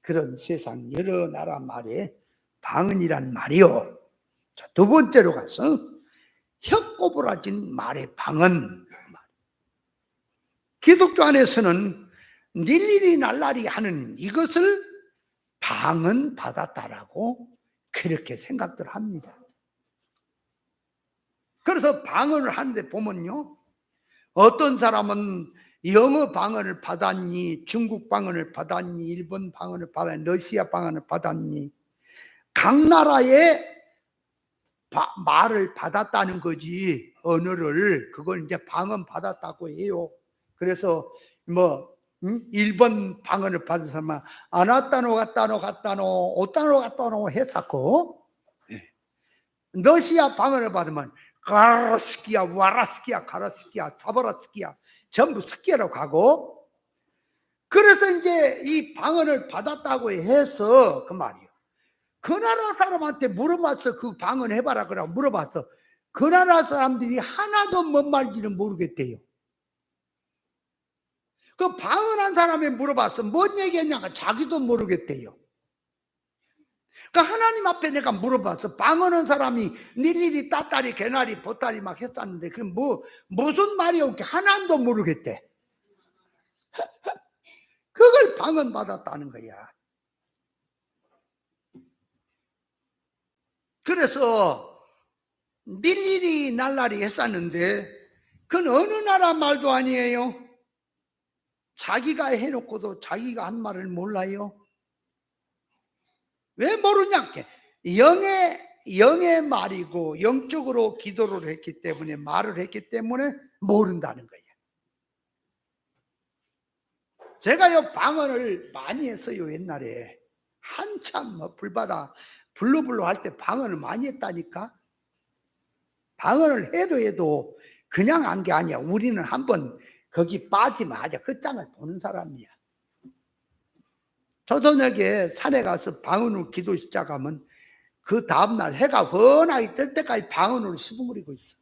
그런 세상 여러 나라 말에 방언이란 말이요. 자, 두 번째로 가서 혀꼬부라진 말의 방언. 기독교 안에서는 닐리리 날라리 하는 이것을 방언 받았다라고 그렇게 생각들 합니다. 그래서 방언을 하는데 보면요, 어떤 사람은 영어 방언을 받았니, 중국 방언을 받았니, 일본 방언을 받았니, 러시아 방언을 받았니, 각 나라의 말을 받았다는 거지, 언어를. 그걸 이제 방언 받았다고 해요. 그래서 일본 방언을 받은 사람은 아나따노 갔다노 오따노 갔다노 했었고, 러시아 방언을 받으면 가라스키야 와라스키야 가라스키야 차바라스키야 전부 스키야로 가고, 그래서 이제 이 방언을 받았다고 해서 그 말이에요. 그 나라 사람한테 물어봤어. 그 방언 해봐라 그러고 물어봤어. 그 나라 사람들이 하나도 뭔 말인지는 모르겠대요. 그 방언한 사람이 물어봤어. 뭔 얘기했냐가 자기도 모르겠대요. 그러니까 하나님 앞에 내가 물어봤어. 방언한 사람이 닐리리 따따리 개나리 보따리 막 했었는데 그 무슨 말이었게 하나도 모르겠대. 그걸 방언 받았다는 거야. 그래서 닐리리 날라리 했었는데 그건 어느 나라 말도 아니에요. 자기가 해놓고도 자기가 한 말을 몰라요. 왜 모르냐? 영의 말이고 영적으로 기도를 했기 때문에 말을 했기 때문에 모른다는 거예요. 제가요 방언을 많이 했어요. 옛날에 한참 불바다 블루블루 할 때 방언을 많이 했다니까. 방언을 해도 그냥 한 게 아니야. 우리는 한번 거기 빠지면 아주 끝장을 보는 사람이야. 저녁에 산에 가서 방언으로 기도 시작하면 그 다음날 해가 훤하게 뜰 때까지 방언으로 수분거리고 있어.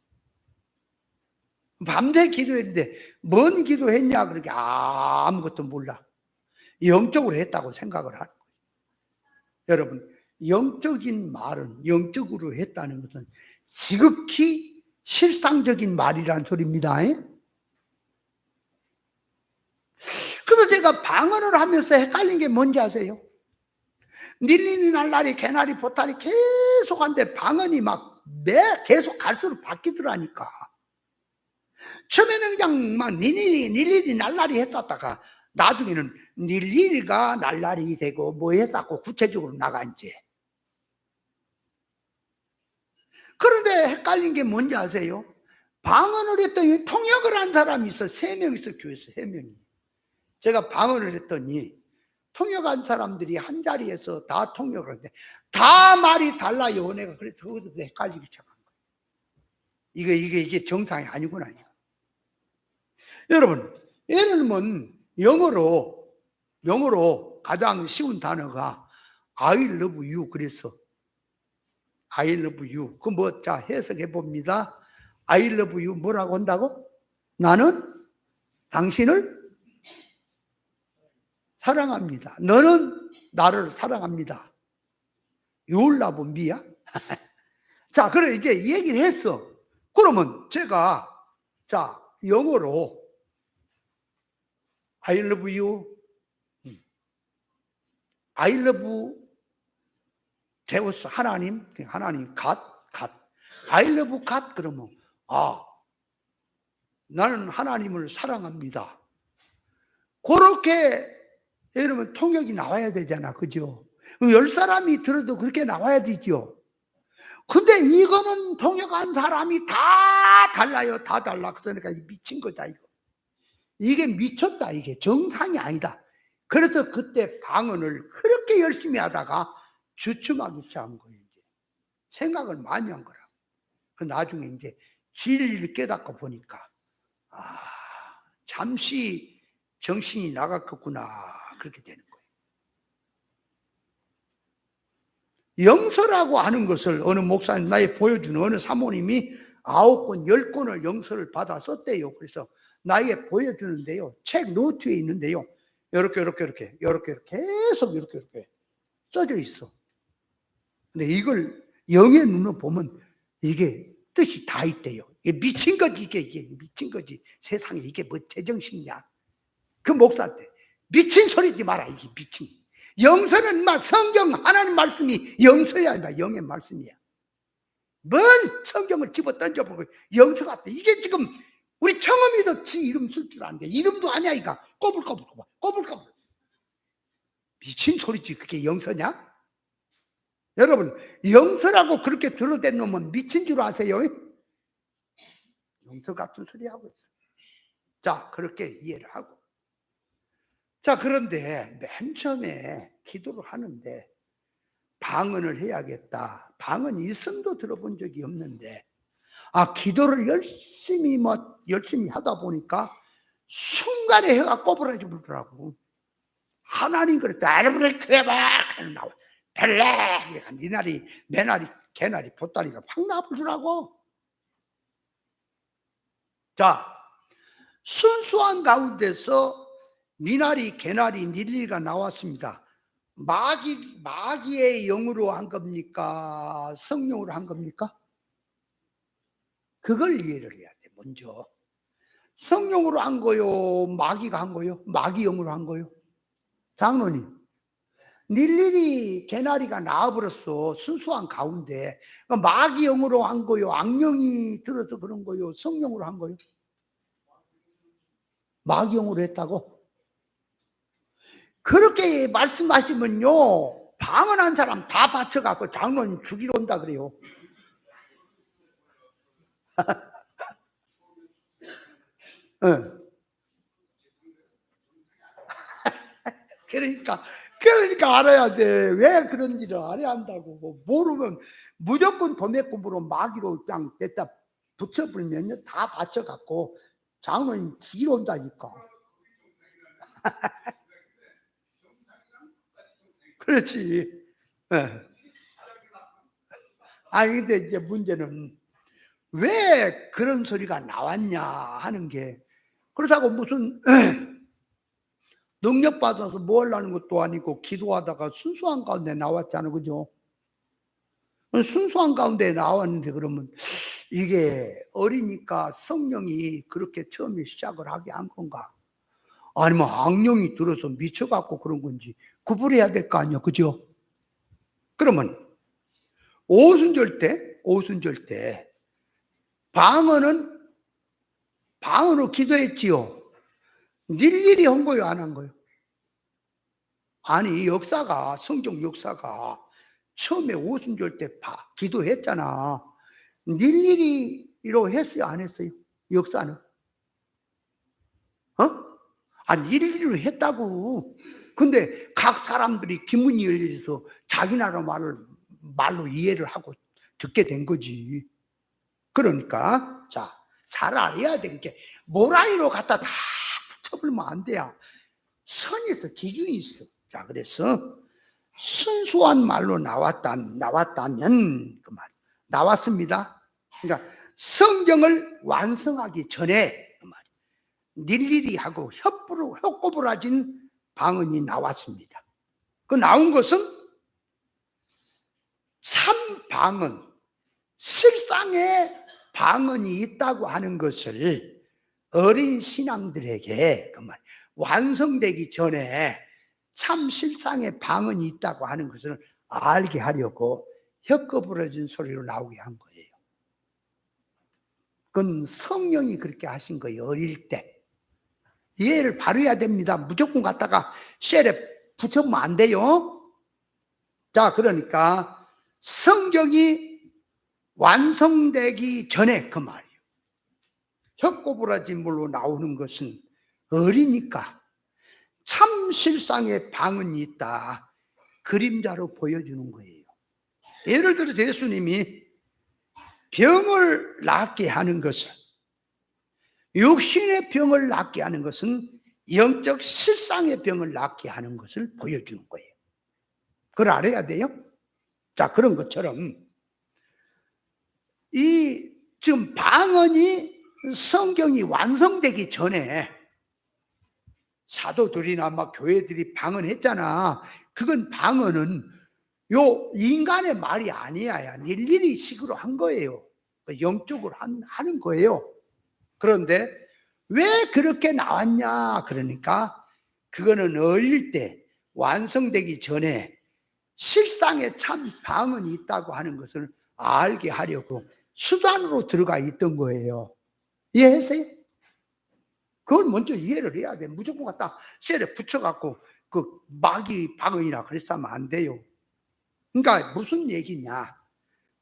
밤새 기도했는데 뭔 기도했냐 그렇게 아무것도 몰라. 영적으로 했다고 생각을 하는 거예요. 여러분, 영적인 말은 영적으로 했다는 것은 지극히 실상적인 말이란 소리입니다. 그래서 제가 방언을 하면서 헷갈린 게 뭔지 아세요? 닐리니 날라리 개나리 보따리 계속 한데 방언이 막 계속 갈수록 바뀌더라니까. 처음에는 그냥 막 닐리니 날라리 했었다가 나중에는 닐리리가 날라리 되고 뭐 했었고 구체적으로 나가 이제. 그런데 헷갈린 게 뭔지 아세요? 방언을 했더니 통역을 한 사람이 있어. 3명 있어, 교회에서 3명이. 제가 방언을 했더니 통역한 사람들이 한 자리에서 다 통역을 하는데 다 말이 달라요. 내가 그래서 거기서부터 헷갈리기 시작한 거예요. 이게 정상이 아니구나. 여러분, 예를 들면 영어로 가장 쉬운 단어가 I love you. 그래서 I love you. 그 뭐, 자, 해석해 봅니다. I love you 뭐라고 한다고? 나는 당신을 사랑합니다. 너는 나를 사랑합니다. You love me야? 자, 그래 이제 얘기를 했어. 그러면 제가 자, 영어로 I love you, I love 제우스 하나님 God. I love God 그러면 나는 하나님을 사랑합니다. 그렇게 예를 들면 통역이 나와야 되잖아, 그죠? 10사람이 들어도 그렇게 나와야 되죠. 근데 이거는 통역한 사람이 다 달라요, 다 달라. 그러니까 미친 거다 이거. 이게 미쳤다, 이게 정상이 아니다. 그래서 그때 방언을 그렇게 열심히 하다가 주춤하기 시작한 거예요. 이제 생각을 많이 한 거라. 그 나중에 이제 진리를 깨닫고 보니까 잠시 정신이 나갔겠구나 그렇게 되는 거예요. 영서라고 하는 것을 어느 목사님 나에 보여주는 어느 사모님이 9권 10권을 영서를 받아 썼대요. 그래서 나에게 보여주는데요, 책 노트에 있는데요, 이렇게 계속 이렇게 써져 있어. 근데 이걸 영의 눈으로 보면 이게 뜻이 다 있대요. 이게 미친 거지, 이게 미친 거지. 세상에 이게 뭐 제정신이야. 그 목사한테 미친 소리지 마라, 이게 미친. 영서는 막 성경 하나님 말씀이 영서야, 아니라 영의 말씀이야. 뭔 성경을 집어 던져보고 영서 같아. 이게 지금 우리 청음이도 지 이름 쓸 줄 아는데 이름도 아니야, 이가 꼬불꼬불. 미친 소리지, 그게 영서냐? 여러분, 영서라고 그렇게 들어댄 놈은 미친 줄 아세요? 영서 같은 소리 하고 있어. 자, 그렇게 이해를 하고. 자, 그런데 맨 처음에 기도를 하는데 방언을 해야겠다. 방언 있음도 들어본 적이 없는데 기도를 열심히 하다 보니까 순간에 해가 꼬부라져 버리더라고. 하나님 그랬다. 아르브를 트레바 나와. 벨레 니나리 메나리 개나리 보따리가 확 나버리더라고. 자, 순수한 가운데서 미나리 개나리 닐리가 나왔습니다. 마귀의 영으로 한 겁니까? 성령으로 한 겁니까? 그걸 이해를 해야 돼. 먼저 성령으로 한 거요, 마귀가 한 거요? 마귀 영으로 한 거요? 장로님, 닐리리 개나리가 나와버렸어. 순수한 가운데. 마귀 영으로 한 거요, 악령이 들어서 그런 거요, 성령으로 한 거요? 마귀 영으로 했다고? 그렇게 말씀하시면요, 방언한 사람 다 바쳐갖고 장로님 죽이러 온다 그래요. 네. 그러니까 알아야 돼. 왜 그런지를 알아야 한다고. 모르면 무조건 도매금으로 마귀로 그냥 냈다 붙여버리면 다 바쳐갖고 장로님 죽이러 온다니까. 그렇지. 네. 아니, 근데 이제 문제는 왜 그런 소리가 나왔냐 하는 게, 그렇다고 무슨 능력 받아서 뭐 하려는 것도 아니고 기도하다가 순수한 가운데 나왔잖아, 그죠? 순수한 가운데 나왔는데 그러면 이게 어리니까 성령이 그렇게 처음에 시작을 하게 한 건가? 아니면 악령이 들어서 미쳐갖고 그런 건지 구분해야 될 거 아니야, 그죠? 그러면 오순절 때 방언으로 기도했지요. 일일이 한 거요, 안 한 거요? 아니, 성경 역사가 처음에 오순절 때 기도했잖아. 일일이로 했어요, 안 했어요? 역사는? 아니, 일일이로 했다고. 근데 각 사람들이 기문이 열려서 자기 나라 말로 이해를 하고 듣게 된 거지. 그러니까, 자, 잘 알아야 되는 게, 모라이로 갖다 다 붙여버리면 안 돼요. 선이 있어, 기준이 있어. 자, 그래서 순수한 말로 나왔다면, 그 말, 나왔습니다. 그러니까 성경을 완성하기 전에 그 말, 일일이 하고 혀꼬부라진 방언이 나왔습니다. 그 나온 것은 참 방언, 실상의 방언이 있다고 하는 것을 어린 신앙들에게 그 말, 완성되기 전에 참 실상의 방언이 있다고 하는 것을 알게 하려고 혀꺼부러진 소리로 나오게 한 거예요. 그건 성령이 그렇게 하신 거예요. 어릴 때 이해를 바로 해야 됩니다. 무조건 갖다가 쉘에 붙여보면 안 돼요. 자, 그러니까 성경이 완성되기 전에 그 말이에요. 혀꼬부라진 물로 나오는 것은 어리니까 참 실상의 방언이 있다, 그림자로 보여주는 거예요. 예를 들어서 예수님이 병을 낫게 하는 것은, 육신의 병을 낫게 하는 것은 영적 실상의 병을 낫게 하는 것을 보여주는 거예요. 그걸 알아야 돼요. 자, 그런 것처럼 이 지금 방언이 성경이 완성되기 전에 사도들이나 막 교회들이 방언했잖아. 그건 방언은 요 인간의 말이 아니야. 일일이 식으로 한 거예요. 영적으로 하는 거예요. 그런데 왜 그렇게 나왔냐? 그러니까 그거는 어릴 때 완성되기 전에 실상에 참 방언이 있다고 하는 것을 알게 하려고 수단으로 들어가 있던 거예요. 이해했어요? 그걸 먼저 이해를 해야 돼. 무조건 갖다 셀에 붙여갖고 그 마귀 방언이라 그랬으면 안 돼요. 그러니까 무슨 얘기냐?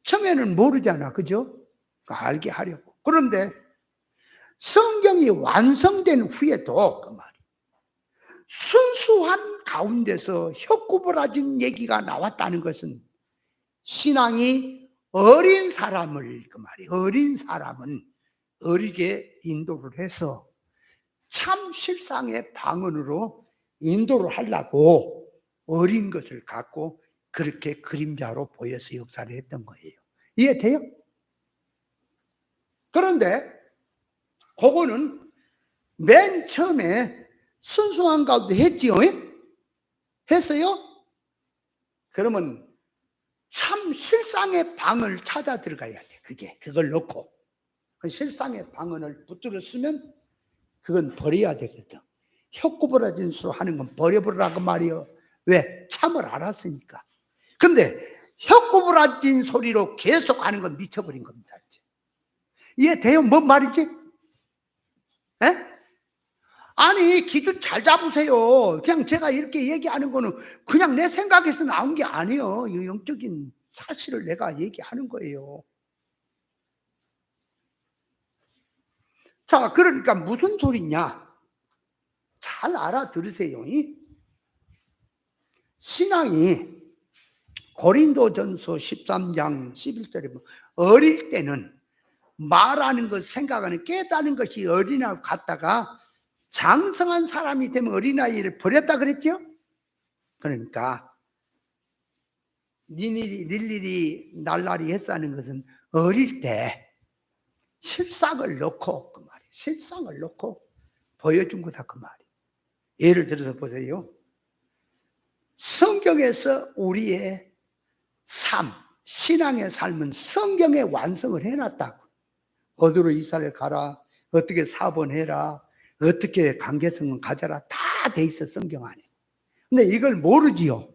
처음에는 모르잖아, 그죠? 알게 하려고. 그런데 성경이 완성된 후에도 그 말이 순수한 가운데서 혀구부라진 얘기가 나왔다는 것은 신앙이 어린 사람을, 그 말이 어린 사람은 어리게 인도를 해서 참 실상의 방언으로 인도를 하려고 어린 것을 갖고 그렇게 그림자로 보여서 역사를 했던 거예요. 이해돼요? 그런데 그거는 맨 처음에 순수한 가운데 했지요? 했어요? 그러면 참 실상의 방을 찾아 들어가야 돼. 그걸 넣고 그 실상의 방언을 붙들었으면 그건 버려야 되거든. 혀구부러진 수로 하는 건 버려버리라고 말이요. 왜? 참을 알았으니까. 근데 혀구부러진 소리로 계속 하는 건 미쳐버린 겁니다. 이해돼요? 뭔 말이지? 에? 아니, 기준 잘 잡으세요. 그냥 제가 이렇게 얘기하는 거는 그냥 내 생각에서 나온 게 아니에요. 이 영적인 사실을 내가 얘기하는 거예요. 자, 그러니까 무슨 소리냐? 잘 알아들으세요. 신앙이 고린도전서 13장 11절에 보면 어릴 때는 말하는 것, 생각하는, 깨닫는 것이 어린아이 같다가 장성한 사람이 되면 어린아이를 버렸다 그랬죠? 그러니까 닐일이 날라리 했다는 것은 어릴 때 실상을 놓고 그 말이에요. 실상을 놓고 보여준 거다 그 말이에요. 예를 들어서 보세요. 성경에서 우리의 삶, 신앙의 삶은 성경에 완성을 해놨다고. 어디로 이사를 가라, 어떻게 사본해라, 어떻게 관계성을 가져라, 다 돼 있어 성경 안에. 근데 이걸 모르지요.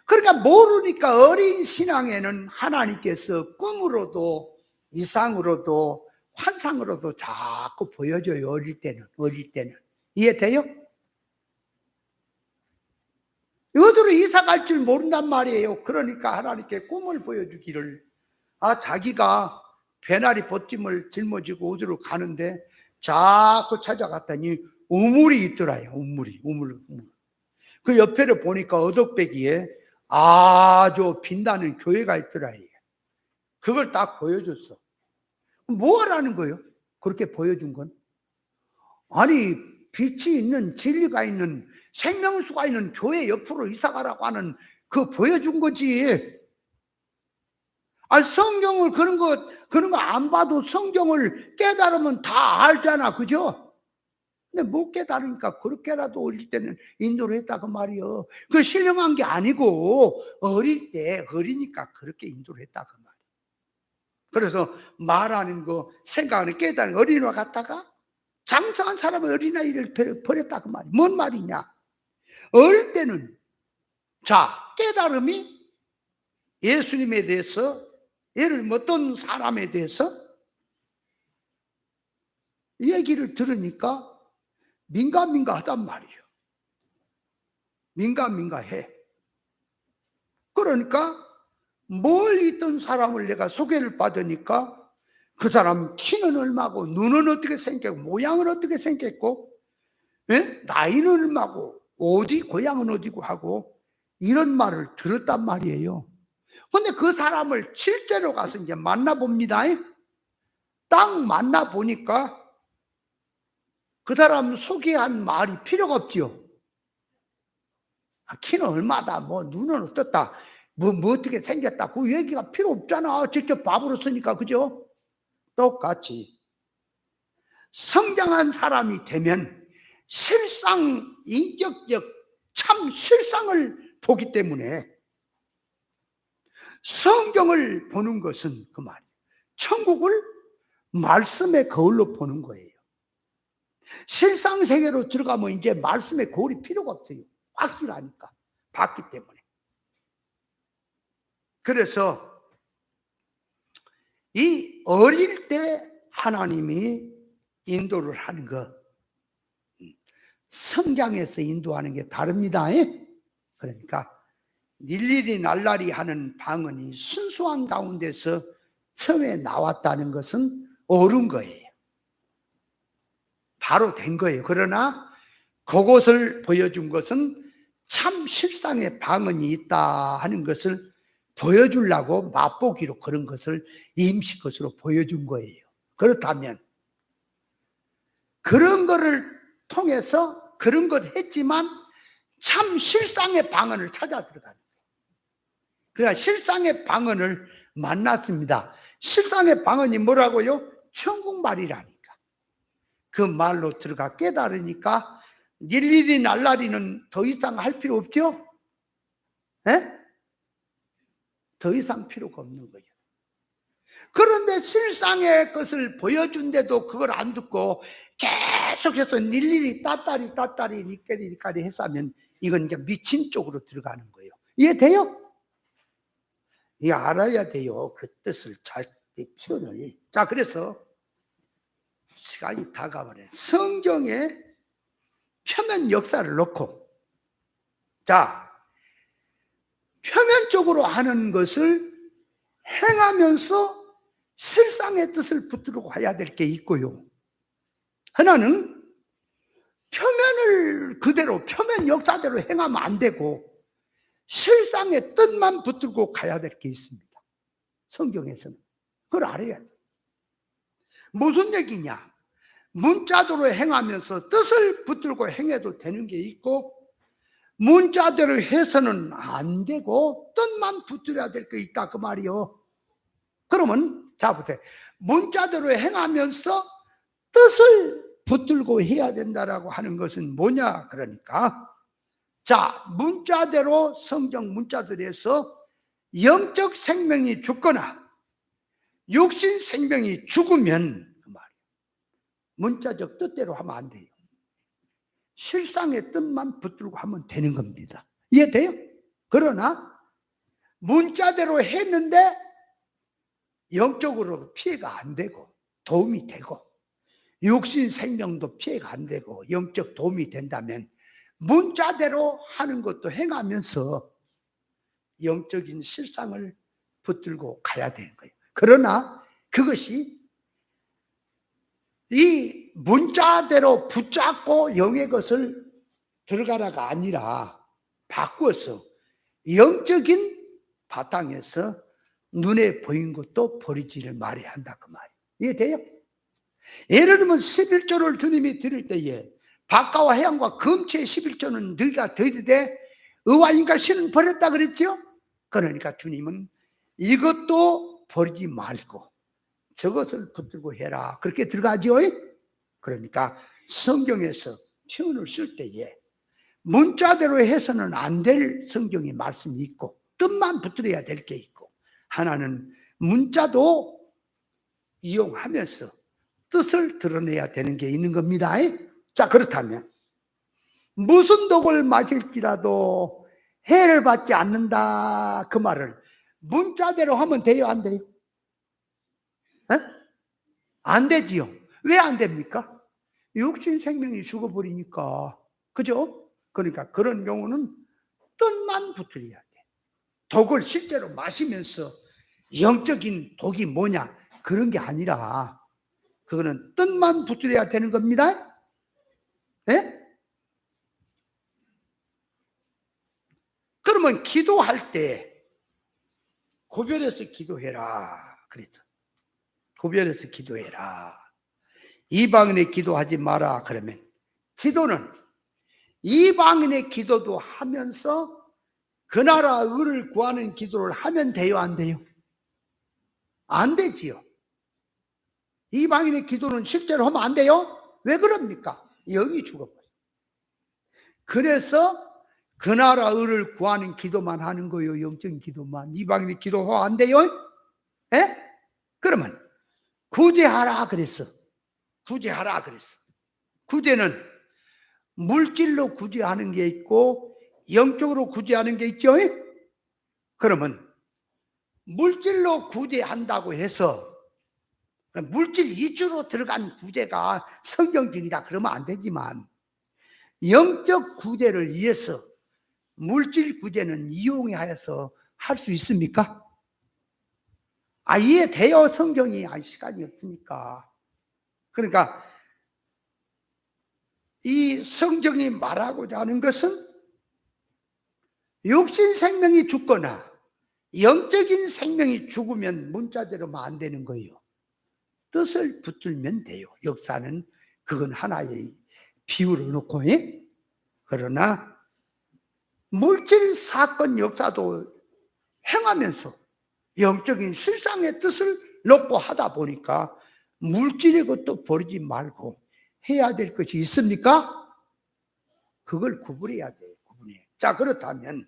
그러니까 모르니까 어린 신앙에는 하나님께서 꿈으로도 이상으로도 환상으로도 자꾸 보여줘요. 어릴 때는. 이해돼요? 어디로 이사 갈 줄 모른단 말이에요. 그러니까 하나님께 꿈을 보여주기를, 자기가 배나리 보찜을 짊어지고 어디로 가는데 자꾸 찾아갔더니 우물이 있더라요. 우물. 그 옆에를 보니까 어덕배기에 아주 빛나는 교회가 있더라요. 그걸 딱 보여줬어. 뭐 하라는 거예요? 그렇게 보여준 건? 아니, 빛이 있는, 진리가 있는, 생명수가 있는 교회 옆으로 이사가라고 하는 그 보여준 거지. 성경을 그런 거 안 봐도 성경을 깨달으면 다 알잖아. 그죠? 근데 못 깨달으니까 그렇게라도 어릴 때는 인도를 했다 그 말이요. 그 신령한 게 아니고 어리니까 그렇게 인도를 했다 그 말이에요. 그래서 말하는 거, 생각하는 깨달은 어린이와 같다가 장성한 사람은 어린아이를 버렸다 그 말이에요. 뭔 말이냐? 어릴 때는 깨달음이 예수님에 대해서, 예를 어떤 사람에 대해서 얘기를 들으니까 민감하단 말이에요. 민감해. 그러니까 멀리 있던 사람을 내가 소개를 받으니까 그 사람 키는 얼마고, 눈은 어떻게 생겼고, 모양은 어떻게 생겼고, 나이는 얼마고, 고향은 어디고 하고 이런 말을 들었단 말이에요. 근데 그 사람을 실제로 가서 이제 만나봅니다. 딱 만나보니까 그 사람 소개한 말이 필요가 없지요. 키는 얼마다, 눈은 어떻다, 어떻게 생겼다, 그 얘기가 필요 없잖아. 직접 밥으로 쓰니까. 그죠? 똑같이 성장한 사람이 되면 실상, 인격적 참 실상을 보기 때문에 성경을 보는 것은 그 말이에요. 천국을 말씀의 거울로 보는 거예요. 실상세계로 들어가면 이제 말씀의 거울이 필요가 없어요. 확실하니까. 봤기 때문에. 그래서 이 어릴 때 하나님이 인도를 하는 것, 성장해서 인도하는 게 다릅니다. 그러니까 일일이 날라리 하는 방언이 순수한 가운데서 처음에 나왔다는 것은 옳은 거예요. 바로 된 거예요. 그러나 그것을 보여준 것은 참 실상의 방언이 있다 하는 것을 보여주려고 맛보기로 그런 것을 임시 것으로 보여준 거예요. 그렇다면 그런 거를 통해서 그런 걸 했지만 참 실상의 방언을 찾아 들어가는 거예요. 그러니까 실상의 방언을 만났습니다. 실상의 방언이 뭐라고요? 천국말이라니까. 그 말로 들어가 깨달으니까 일일이 날라리는 더 이상 할 필요 없죠? 더 이상 필요가 없는 거예요. 그런데 실상의 것을 보여준데도 그걸 안 듣고 계속해서 일일이 따따리 니까리 했으면 이건 이제 미친 쪽으로 들어가는 거예요. 이해돼요? 이 알아야 돼요. 그 뜻을 잘 표현을. 그래서 시간이 다 가버려요. 성경의 표면 역사를 놓고 표면적으로 하는 것을 행하면서 실상의 뜻을 붙들고 해야 될 게 있고요. 하나는 표면을 그대로 표면 역사대로 행하면 안 되고 실상의 뜻만 붙들고 가야 될 게 있습니다. 성경에서는 그걸 알아야 돼. 무슨 얘기냐? 문자대로 행하면서 뜻을 붙들고 행해도 되는 게 있고 문자대로 해서는 안 되고 뜻만 붙들어야 될 거 있다 그 말이요. 그러면 자 보세요. 문자대로 행하면서 뜻을 붙들고 해야 된다라고 하는 것은 뭐냐? 그러니까 자, 문자대로 성경 문자들에서 영적 생명이 죽거나 육신 생명이 죽으면 그 말이에요. 문자적 뜻대로 하면 안 돼요. 실상의 뜻만 붙들고 하면 되는 겁니다. 이해돼요? 그러나 문자대로 했는데 영적으로 피해가 안 되고 도움이 되고 육신 생명도 피해가 안 되고 영적 도움이 된다면 문자대로 하는 것도 행하면서 영적인 실상을 붙들고 가야 되는 거예요. 그러나 그것이 이 문자대로 붙잡고 영의 것을 들어가라가 아니라 바꾸어서 영적인 바탕에서 눈에 보인 것도 버리지를 말아야 한다 그 말이에요. 이해돼요? 예를 들면 11조를 주님이 드릴 때에 바깥과 해양과 금체의 11조는 너희가 드리되 의와 인과 신은 버렸다 그랬죠? 그러니까 주님은 이것도 버리지 말고 저것을 붙들고 해라 그렇게 들어가죠. 그러니까 성경에서 표현을 쓸 때에 문자대로 해서는 안 될 성경의 말씀이 있고 뜻만 붙들어야 될 게 있고 하나는 문자도 이용하면서 뜻을 드러내야 되는 게 있는 겁니다. 자, 그렇다면 무슨 독을 마실지라도 해를 받지 않는다 그 말을 문자대로 하면 돼요, 안 돼요? 에? 안 되지요. 왜 안 됩니까? 육신 생명이 죽어버리니까. 그죠? 그러니까 그런 경우는 뜻만 붙들어야 돼. 독을 실제로 마시면서 영적인 독이 뭐냐 그런 게 아니라 그거는 뜻만 붙들어야 되는 겁니다. 네? 그러면 기도할 때 구별해서 기도해라 그랬죠. 구별해서 기도해라. 이방인의 기도하지 마라 그러면 기도는 이방인의 기도도 하면서 그 나라 의를 구하는 기도를 하면 돼요, 안 돼요? 안 되지요. 이방인의 기도는 실제로 하면 안 돼요? 왜 그럽니까? 영이 죽어버려요. 그래서 그 나라 의를 구하는 기도만 하는 거예요. 영적인 기도만. 이방인의 기도하면 안 돼요? 에? 그러면 구제하라 그랬어. 구제하라 그랬어. 구제는 물질로 구제하는 게 있고 영적으로 구제하는 게 있죠. 그러면 물질로 구제한다고 해서 물질 이주로 들어간 구제가 성경적이다 그러면 안 되지만 영적 구제를 위해서 물질 구제는 이용하여서 할 수 있습니까? 이해돼요? 성경이 시간이 없으니까. 그러니까 이 성경이 말하고자 하는 것은 육신 생명이 죽거나 영적인 생명이 죽으면 문자대로만 안 되는 거예요. 뜻을 붙들면 돼요. 역사는 그건 하나의 비유를 놓고. 그러나 물질 사건 역사도 행하면서 영적인 실상의 뜻을 놓고 하다 보니까 물질의 것도 버리지 말고 해야 될 것이 있습니까? 그걸 구분해야 돼요. 구분해. 자, 그렇다면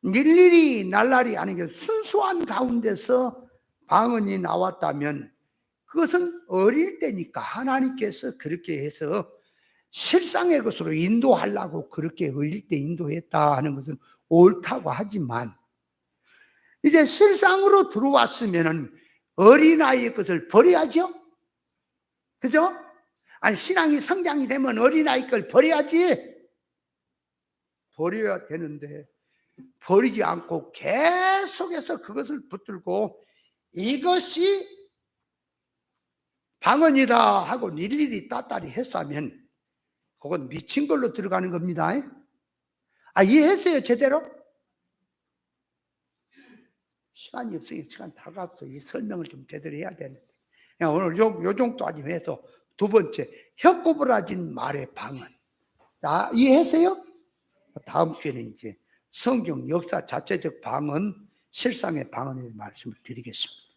일일이 날라리 아닌 게 순수한 가운데서 방언이 나왔다면 그것은 어릴 때니까 하나님께서 그렇게 해서 실상의 것으로 인도하려고 그렇게 어릴 때 인도했다 하는 것은 옳다고 하지만 이제 실상으로 들어왔으면 어린아이의 것을 버려야죠. 그죠? 신앙이 성장이 되면 어린아이 걸 버려야지. 버려야 되는데 버리지 않고 계속해서 그것을 붙들고 이것이 방언이다 하고 일일이 따따리 했으면 그건 미친 걸로 들어가는 겁니다. 이해했어요 제대로? 시간이 없으니 시간 다 갔어. 이 설명을 좀 제대로 해야 되는데 오늘 요 정도 아니면 해서 두 번째 혀꼬부라진 말의 방언. 자, 이해했어요? 다음 주에는 이제 성경 역사 자체적 방언, 실상의 방언에 대해 말씀을 드리겠습니다.